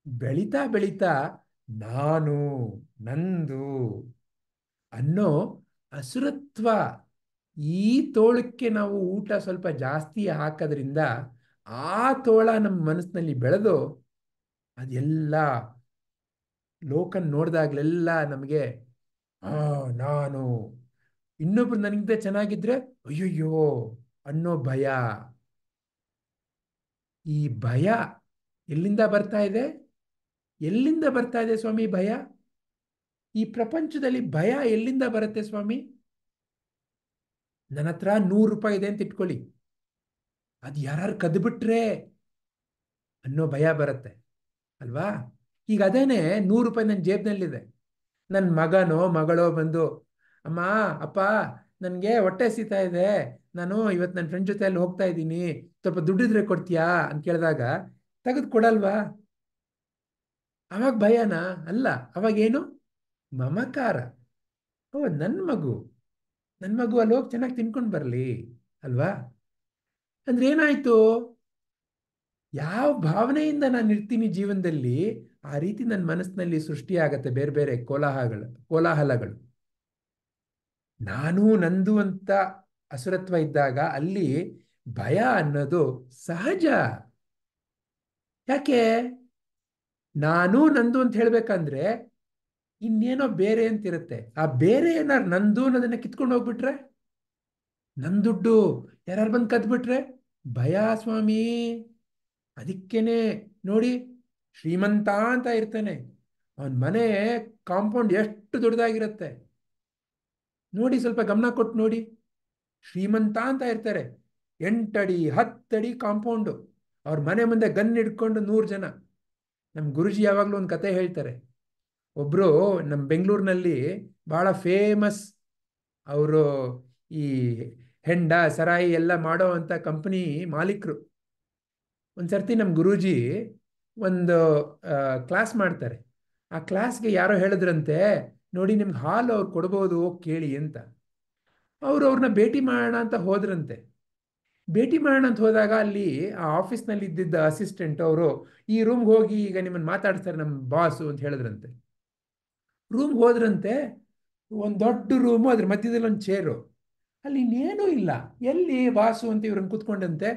ಬೆಳೀತಾ ಬೆಳೀತಾ ನಾನು, ನಂದು ಅನ್ನೋ ಅಸುರತ್ವ, ಈ ತೋಳಕ್ಕೆ ನಾವು ಊಟ ಸ್ವಲ್ಪ ಜಾಸ್ತಿ ಹಾಕೋದ್ರಿಂದ ಆ ತೋಳ ನಮ್ಮ ಮನಸ್ಸಿನಲ್ಲಿ ಬೆಳೆದು ಅದೆಲ್ಲ ಲೋಕ ನೋಡಿದಾಗಲೆಲ್ಲ ನಮಗೆ ನಾನು, ಇನ್ನೊಬ್ರು ನನಗಿಂತ ಚೆನ್ನಾಗಿದ್ರೆ ಅಯ್ಯಯ್ಯೋ ಅನ್ನೋ ಭಯ. ಈ ಭಯ ಎಲ್ಲಿಂದ ಬರ್ತಾ ಇದೆ? ಎಲ್ಲಿಂದ ಬರ್ತಾ ಇದೆ ಸ್ವಾಮಿ ಭಯ? ಈ ಪ್ರಪಂಚದಲ್ಲಿ ಭಯ ಎಲ್ಲಿಂದ ಬರುತ್ತೆ ಸ್ವಾಮಿ? ನನ್ನ ಹತ್ರ 100 ರೂಪಾಯಿ ಇದೆ ಅಂತ ಇಟ್ಕೊಳ್ಳಿ, ಅದು ಯಾರು ಕದ್ಬಿಟ್ರೆ ಅನ್ನೋ ಭಯ ಬರುತ್ತೆ ಅಲ್ವಾ? ಈಗ ಅದೇನೆ 100 ರೂಪಾಯಿ ನನ್ನ ಜೇಬ್ನಲ್ಲಿದೆ. ನನ್ನ ಮಗನೋ ಮಗಳೋ ಬಂದು, ಅಮ್ಮ ಅಪ್ಪ ನನಗೆ ಹೊಟ್ಟೆ ಸೀತಾ ಇದೆ, ನಾನು ಇವತ್ತು ನನ್ನ ಫ್ರೆಂಡ್ ಜೊತೆ ಅಲ್ಲಿ ಹೋಗ್ತಾ ಇದ್ದೀನಿ, ಸ್ವಲ್ಪ ದುಡ್ಡಿದ್ರೆ ಕೊಡ್ತೀಯಾ ಅಂತ ಕೇಳಿದಾಗ ತೆಗೆದು ಕೊಡಲ್ವಾ? ಅವಾಗ ಭಯನಾ? ಅಲ್ಲ. ಅವಾಗೇನು? ಮಮಕಾರ. ಓ ನನ್ನ ಮಗು ಅಲ್ಲಿ ಹೋಗಿ ಚೆನ್ನಾಗಿ ತಿನ್ಕೊಂಡು ಬರಲಿ ಅಲ್ವಾ? ಅಂದ್ರೆ ಏನಾಯ್ತು? ಯಾವ ಭಾವನೆಯಿಂದ ನಾನು ಇರ್ತೀನಿ ಜೀವನದಲ್ಲಿ, ಆ ರೀತಿ ನನ್ನ ಮನಸ್ಸಿನಲ್ಲಿ ಸೃಷ್ಟಿಯಾಗತ್ತೆ ಬೇರೆ ಬೇರೆ ಕೋಲಾಹಲಗಳು. ನಾನು ನಂದು ಅಂತ ಅಸುರತ್ವ ಇದ್ದಾಗ ಅಲ್ಲಿ ಭಯ ಅನ್ನೋದು ಸಹಜ. ಯಾಕೆ? ನಾನು ನಂದು ಅಂತ ಹೇಳ್ಬೇಕಂದ್ರೆ ಇನ್ನೇನೋ ಬೇರೆ ಅಂತಿರುತ್ತೆ. ಆ ಬೇರೆ ಏನಾರು ನಂದು ಅನ್ನೋದನ್ನ ಕಿತ್ಕೊಂಡು ಹೋಗ್ಬಿಟ್ರೆ, ನನ್ ದುಡ್ಡು ಯಾರು ಬಂದು ಕದ್ಬಿಟ್ರೆ ಭಯ ಸ್ವಾಮಿ. ಅದಕ್ಕೇನೆ ನೋಡಿ, ಶ್ರೀಮಂತ ಅಂತ ಇರ್ತಾನೆ, ಅವನ ಮನೆ ಕಾಂಪೌಂಡ್ ಎಷ್ಟು ದೊಡ್ಡದಾಗಿರುತ್ತೆ ನೋಡಿ, ಸ್ವಲ್ಪ ಗಮನ ಕೊಟ್ಟು ನೋಡಿ. ಶ್ರೀಮಂತ ಅಂತ ಇರ್ತಾರೆ, 8 ಅಡಿ 10 ಅಡಿ ಕಾಂಪೌಂಡು, ಅವ್ರ ಮನೆ ಮುಂದೆ ಗನ್ ಹಿಡ್ಕೊಂಡು 100 ಜನ. ನಮ್ಮ ಗುರುಜಿ ಯಾವಾಗಲೂ ಒಂದು ಕತೆ ಹೇಳ್ತಾರೆ. ಒಬ್ರು ನಮ್ಮ ಬೆಂಗಳೂರಿನಲ್ಲಿ ಬಹಳ ಫೇಮಸ್, ಅವರು ಈ ಹೆಂಡ ಸರಾಯಿ ಎಲ್ಲ ಮಾಡೋ ಅಂತ ಕಂಪನಿ ಮಾಲೀಕರು. ಒಂದ್ಸರ್ತಿ ನಮ್ಮ ಗುರೂಜಿ ಒಂದು ಕ್ಲಾಸ್ ಮಾಡ್ತಾರೆ. ಆ ಕ್ಲಾಸ್ಗೆ ಯಾರೋ ಹೇಳಿದ್ರಂತೆ, ನೋಡಿ ನಿಮ್ಗೆ ಹಾಲು ಅವ್ರು ಕೊಡ್ಬೋದು, ಹೋಗಿ ಕೇಳಿ ಅಂತ. ಅವ್ರನ್ನ ಭೇಟಿ ಮಾಡೋಣ ಅಂತ ಹೋದ್ರಂತೆ. ಭೇಟಿ ಮಾಡೋಣ ಅಂತ ಹೋದಾಗ ಅಲ್ಲಿ ಆ ಆಫೀಸ್ನಲ್ಲಿ ಇದ್ದಿದ್ದ ಅಸಿಸ್ಟೆಂಟ್ ಅವರು, ಈ ರೂಮ್ಗೆ ಹೋಗಿ ಈಗ ನಿಮ್ಮನ್ನು ಮಾತಾಡ್ತಾರೆ ನಮ್ಮ ಬಾಸು ಅಂತ ಹೇಳಿದ್ರಂತೆ. ರೂಮ್ಗೆ ಹೋದ್ರಂತೆ. ಒಂದು ದೊಡ್ಡ ರೂಮು, ಅದ್ರ ಮಧ್ಯದಲ್ಲಿ ಒಂದು ಚೇರು, ಅಲ್ಲಿ ಇನ್ನೇನೂ ಇಲ್ಲ. ಎಲ್ಲಿ ಬಾಸು ಅಂತ ಇವ್ರನ್ನ ಕೂತ್ಕೊಂಡಂತೆ.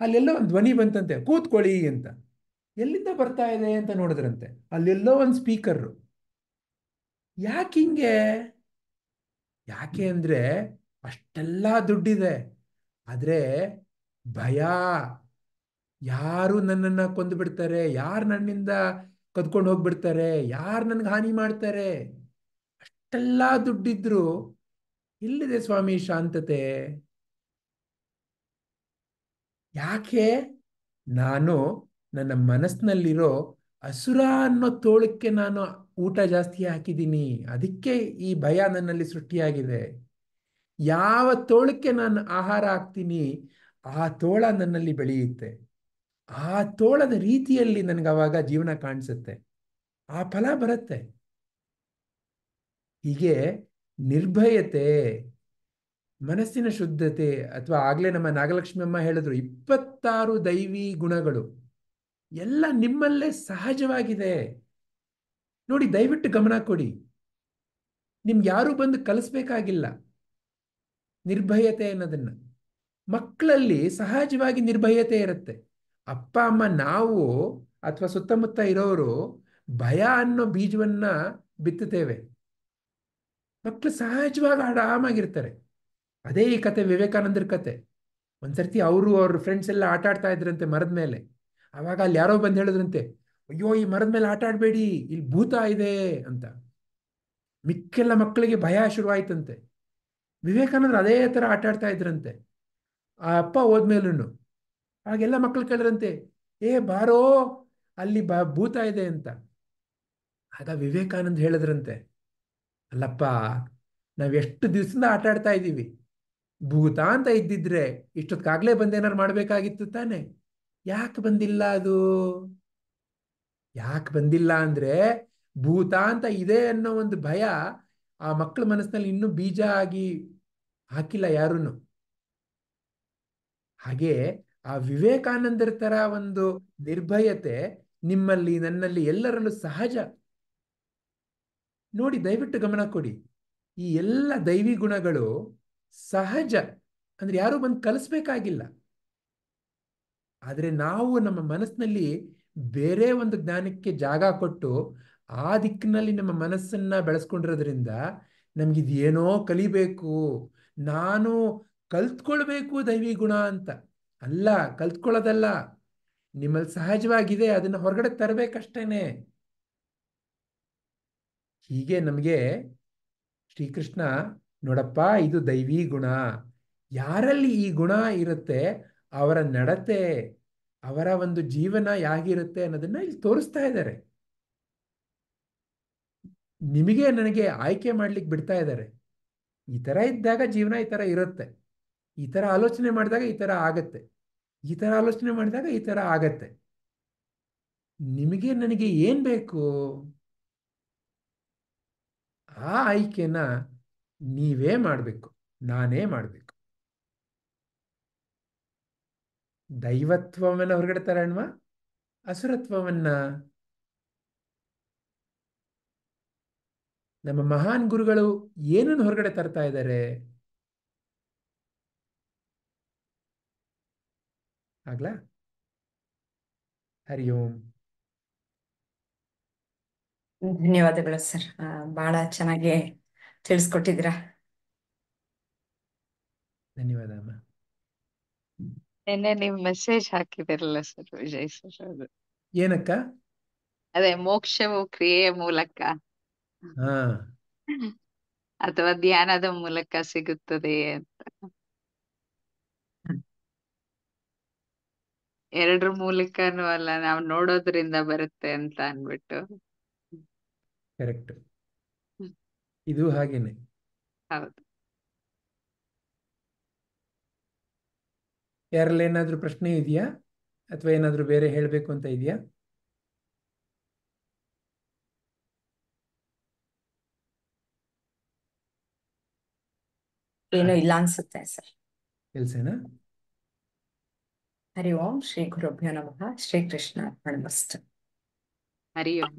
ಅಲ್ಲೆಲ್ಲೋ ಒಂದು ಧ್ವನಿ ಬಂತಂತೆ, ಕೂತ್ಕೊಳ್ಳಿ ಅಂತ. ಎಲ್ಲಿಂದ ಬರ್ತಾ ಇದೆ ಅಂತ ನೋಡಿದ್ರಂತೆ, ಅಲ್ಲೆಲ್ಲೋ ಒಂದು ಸ್ಪೀಕರ್. ಯಾಕೆ ಹಿಂಗೆ? ಯಾಕೆ ಅಂದ್ರೆ ಅಷ್ಟೆಲ್ಲ ದುಡ್ಡಿದೆ, ಆದ್ರೆ ಭಯ. ಯಾರು ನನ್ನನ್ನ ಕೊಂದು ಬಿಡ್ತಾರೆ, ಯಾರು ನನ್ನಿಂದ ಕದ್ಕೊಂಡು ಹೋಗ್ಬಿಡ್ತಾರೆ, ಯಾರು ನನ್ಗೆ ಹಾನಿ ಮಾಡ್ತಾರೆ. ಅಷ್ಟೆಲ್ಲ ದುಡ್ಡಿದ್ರು ಎಲ್ಲಿದೆ ಸ್ವಾಮಿ ಶಾಂತತೆ? ಯಾಕೆ? ನಾನು ನನ್ನ ಮನಸ್ಸಿನಲ್ಲಿರೋ ಅಸುರ ಅನ್ನೋ ತೋಳಕ್ಕೆ ನಾನು ಊಟ ಜಾಸ್ತಿ ಹಾಕಿದ್ದೀನಿ. ಅದಕ್ಕೆ ಈ ಭಯ ನನ್ನಲ್ಲಿ ಸೃಷ್ಟಿಯಾಗಿದೆ. ಯಾವ ತೋಳಕ್ಕೆ ನಾನು ಆಹಾರ ಹಾಕ್ತೀನಿ, ಆ ತೋಳ ನನ್ನಲ್ಲಿ ಬೆಳೆಯುತ್ತೆ. ಆ ತೋಳದ ರೀತಿಯಲ್ಲಿ ನನಗೆ ಅವಾಗ ಜೀವನ ಕಾಣಿಸುತ್ತೆ, ಆ ಫಲ ಬರುತ್ತೆ. ಹೀಗೆ ನಿರ್ಭಯತೆ, ಮನಸ್ಸಿನ ಶುದ್ಧತೆ, ಅಥವಾ ಆಗ್ಲೇ ನಮ್ಮ ನಾಗಲಕ್ಷ್ಮಿ ಅಮ್ಮ ಹೇಳಿದ್ರು 26 ದೈವಿ ಗುಣಗಳು ಎಲ್ಲ ನಿಮ್ಮಲ್ಲೇ ಸಹಜವಾಗಿದೆ. ನೋಡಿ, ದಯವಿಟ್ಟು ಗಮನ ಕೊಡಿ. ನಿಮ್ಗೆ ಯಾರು ಬಂದು ಕಲಿಸ್ಬೇಕಾಗಿಲ್ಲ ನಿರ್ಭಯತೆ ಅನ್ನೋದನ್ನ. ಮಕ್ಕಳಲ್ಲಿ ಸಹಜವಾಗಿ ನಿರ್ಭಯತೆ ಇರುತ್ತೆ. ಅಪ್ಪ ಅಮ್ಮ ನಾವು ಅಥವಾ ಸುತ್ತಮುತ್ತ ಇರೋರು ಭಯ ಅನ್ನೋ ಬೀಜವನ್ನ ಬಿತ್ತುತ್ತೇವೆ. ಮಕ್ಕಳು ಸಹಜವಾಗಿ ಆರಾಮಾಗಿರ್ತಾರೆ. ಅದೇ ಈ ಕತೆ ವಿವೇಕಾನಂದರ ಕತೆ. ಒಂದ್ಸರ್ತಿ ಅವರು ಅವ್ರ ಫ್ರೆಂಡ್ಸ್ ಎಲ್ಲ ಆಟ ಆಡ್ತಾ ಇದ್ರಂತೆ ಮರದ ಮೇಲೆ. ಆವಾಗ ಅಲ್ಲಿ ಯಾರೋ ಬಂದು ಹೇಳಿದ್ರಂತೆ, ಅಯ್ಯೋ ಈ ಮರದ ಮೇಲೆ ಆಟ ಆಡಬೇಡಿ, ಇಲ್ಲಿ ಭೂತ ಇದೆ ಅಂತ. ಮಿಕ್ಕೆಲ್ಲ ಮಕ್ಕಳಿಗೆ ಭಯ ಶುರುವಾಯ್ತಂತೆ. ವಿವೇಕಾನಂದರು ಅದೇ ತರ ಆಟ ಆಡ್ತಾ ಇದ್ರಂತೆ. ಆ ಅಪ್ಪ ಹೋದ್ಮೇಲೂ ಆಗೆಲ್ಲ ಮಕ್ಕಳು ಕೇಳಿದ್ರಂತೆ, ಏ ಬಾರೋ ಅಲ್ಲಿ ಭೂತ ಇದೆ ಅಂತ. ಆಗ ವಿವೇಕಾನಂದ ಹೇಳಿದ್ರಂತೆ, ಅಲ್ಲಪ್ಪ, ನಾವೆಷ್ಟು ದಿವಸದಿಂದ ಆಟ ಆಡ್ತಾ ಇದ್ದೀವಿ. ಭೂತ ಅಂತ ಇದ್ದಿದ್ರೆ ಇಷ್ಟೊತ್ತಾಗ್ಲೇ ಬಂದೇನಾರು ಮಾಡ್ಬೇಕಾಗಿತ್ತು ತಾನೆ. ಯಾಕೆ ಬಂದಿಲ್ಲ ಅದು? ಯಾಕೆ ಬಂದಿಲ್ಲ ಅಂದ್ರೆ ಭೂತ ಅಂತ ಇದೆ ಅನ್ನೋ ಒಂದು ಭಯ ಆ ಮಕ್ಕಳ ಮನಸ್ಸಿನಲ್ಲಿ ಇನ್ನೂ ಬೀಜ ಆಗಿ ಹಾಕಿಲ್ಲ ಯಾರನ್ನು. ಹಾಗೆ ಆ ವಿವೇಕಾನಂದರ ತರ ಒಂದು ನಿರ್ಭಯತೆ ನಿಮ್ಮಲ್ಲಿ, ನನ್ನಲ್ಲಿ, ಎಲ್ಲರಲ್ಲೂ ಸಹಜ. ನೋಡಿ, ದಯವಿಟ್ಟು ಗಮನ ಕೊಡಿ. ಈ ಎಲ್ಲ ದೈವಿ ಗುಣಗಳು ಸಹಜ, ಅಂದ್ರೆ ಯಾರು ಬಂದು ಕಲಿಸ್ಬೇಕಾಗಿಲ್ಲ. ಆದರೆ ನಾವು ನಮ್ಮ ಮನಸ್ಸಿನಲ್ಲಿ ಬೇರೆ ಒಂದು ಜ್ಞಾನಕ್ಕೆ ಜಾಗ ಕೊಟ್ಟು ಆ ದಿಕ್ಕಿನಲ್ಲಿ ನಮ್ಮ ಮನಸ್ಸನ್ನ ಬೆಳೆಸ್ಕೊಂಡಿರೋದ್ರಿಂದ ನಮ್ಗಿದೇನೋ ಕಲಿಬೇಕು, ನಾನು ಕಲ್ತ್ಕೊಳ್ಬೇಕು ದೈವಿ ಗುಣ ಅಂತ. ಅಲ್ಲ, ಕಲ್ತ್ಕೊಳ್ಳೋದಲ್ಲ, ನಿಮ್ಮಲ್ಲಿ ಸಹಜವಾಗಿದೆ, ಅದನ್ನ ಹೊರಗಡೆ ತರಬೇಕಷ್ಟೇನೆ. ಹೀಗೆ ನಮಗೆ ಶ್ರೀಕೃಷ್ಣ, ನೋಡಪ್ಪ ಇದು ದೈವಿ ಗುಣ, ಯಾರಲ್ಲಿ ಈ ಗುಣ ಇರುತ್ತೆ ಅವರ ನಡತೆ, ಅವರ ಒಂದು ಜೀವನ ಹೇಗಿರುತ್ತೆ ಅನ್ನೋದನ್ನ ಇಲ್ಲಿ ತೋರಿಸ್ತಾ ಇದ್ದಾರೆ. ನಿಮಗೆ ನನಗೆ ಆಯ್ಕೆ ಮಾಡ್ಲಿಕ್ಕೆ ಬಿಡ್ತಾ ಇದ್ದಾರೆ. ಈ ತರ ಇದ್ದಾಗ ಜೀವನ ಈ ತರ ಇರುತ್ತೆ, ಈ ತರ ಆಲೋಚನೆ ಮಾಡಿದಾಗ ಈ ತರ ಆಗತ್ತೆ, ಈ ತರ ಆಲೋಚನೆ ಮಾಡಿದಾಗ ಈ ತರ ಆಗತ್ತೆ. ನಿಮಗೆ ನನಗೆ ಏನ್ ಬೇಕು, ಆ ಆಯ್ಕೆನ ನೀವೇ ಮಾಡಬೇಕು, ನಾನೇ ಮಾಡಬೇಕು. ದೈವತ್ವವನ್ನ ಹೊರಗಡೆ ತರೋಣವಾ ಅಸುರತ್ವವನ್ನ? ನಮ್ಮ ಮಹಾನ್ ಗುರುಗಳು ಏನನ್ನು ಹೊರಗಡೆ ತರ್ತಾ ಇದ್ದಾರೆ? ಆಗ್ಲಾ? ಹರಿ ಓಂ. ಧನ್ಯವಾದಗಳು ಸರ್. ಬಹಳ ಚೆನ್ನಾಗಿ ತಿಳಿಸ್ಕೊಟ್ಟಿದ್ದೀರಾ. ಧನ್ಯವಾದ ಅಮ್ಮ. ನಿನ್ನೆ ನೀವು ಮೆಸೇಜ್ ಹಾಕಿದಿರಲ್ಲ ಸರ್ ವಿಜಯ್ ಸರ್, ಅದು ಏನಕ್ಕ? ಅದೇ ಮೋಕ್ಷವು ಕ್ರಿಯೆಯ ಮೂಲಕ ಹಾ, ಅಥವಾ ಧ್ಯಾನದ ಮೂಲಕ ಸಿಗುತ್ತದೆ ಅಂತ. ಎರಡ್ರ ಮೂಲಕನೂ ಅಲ್ಲ, ನಾವು ನೋಡೋದ್ರಿಂದ ಬರುತ್ತೆ ಅಂತ ಅನ್ಬಿಟ್ಟು. ಕರೆಕ್ಟ್. ಇದು ಹಾಗೇನೆ. ಹೌದು. ಯಾರಲ್ಲಿ ಏನಾದ್ರೂ ಪ್ರಶ್ನೆ ಇದೆಯಾ ಅಥವಾ ಏನಾದ್ರೂ ಬೇರೆ ಹೇಳಬೇಕು ಅಂತ ಇದೆಯಾ? ಏನೂ ಇಲ್ಲ ಅನ್ಸುತ್ತೆ ಸರ್. ಕೆಲ್ಸನಾ? ಹರಿ ಓಂ ಶ್ರೀ ಗುರುಭ್ಯೋ ನಮಃ. ಶ್ರೀ ಕೃಷ್ಣ ಅರ್ಪಣಮಸ್ತು. ಹರಿ ಓಂ.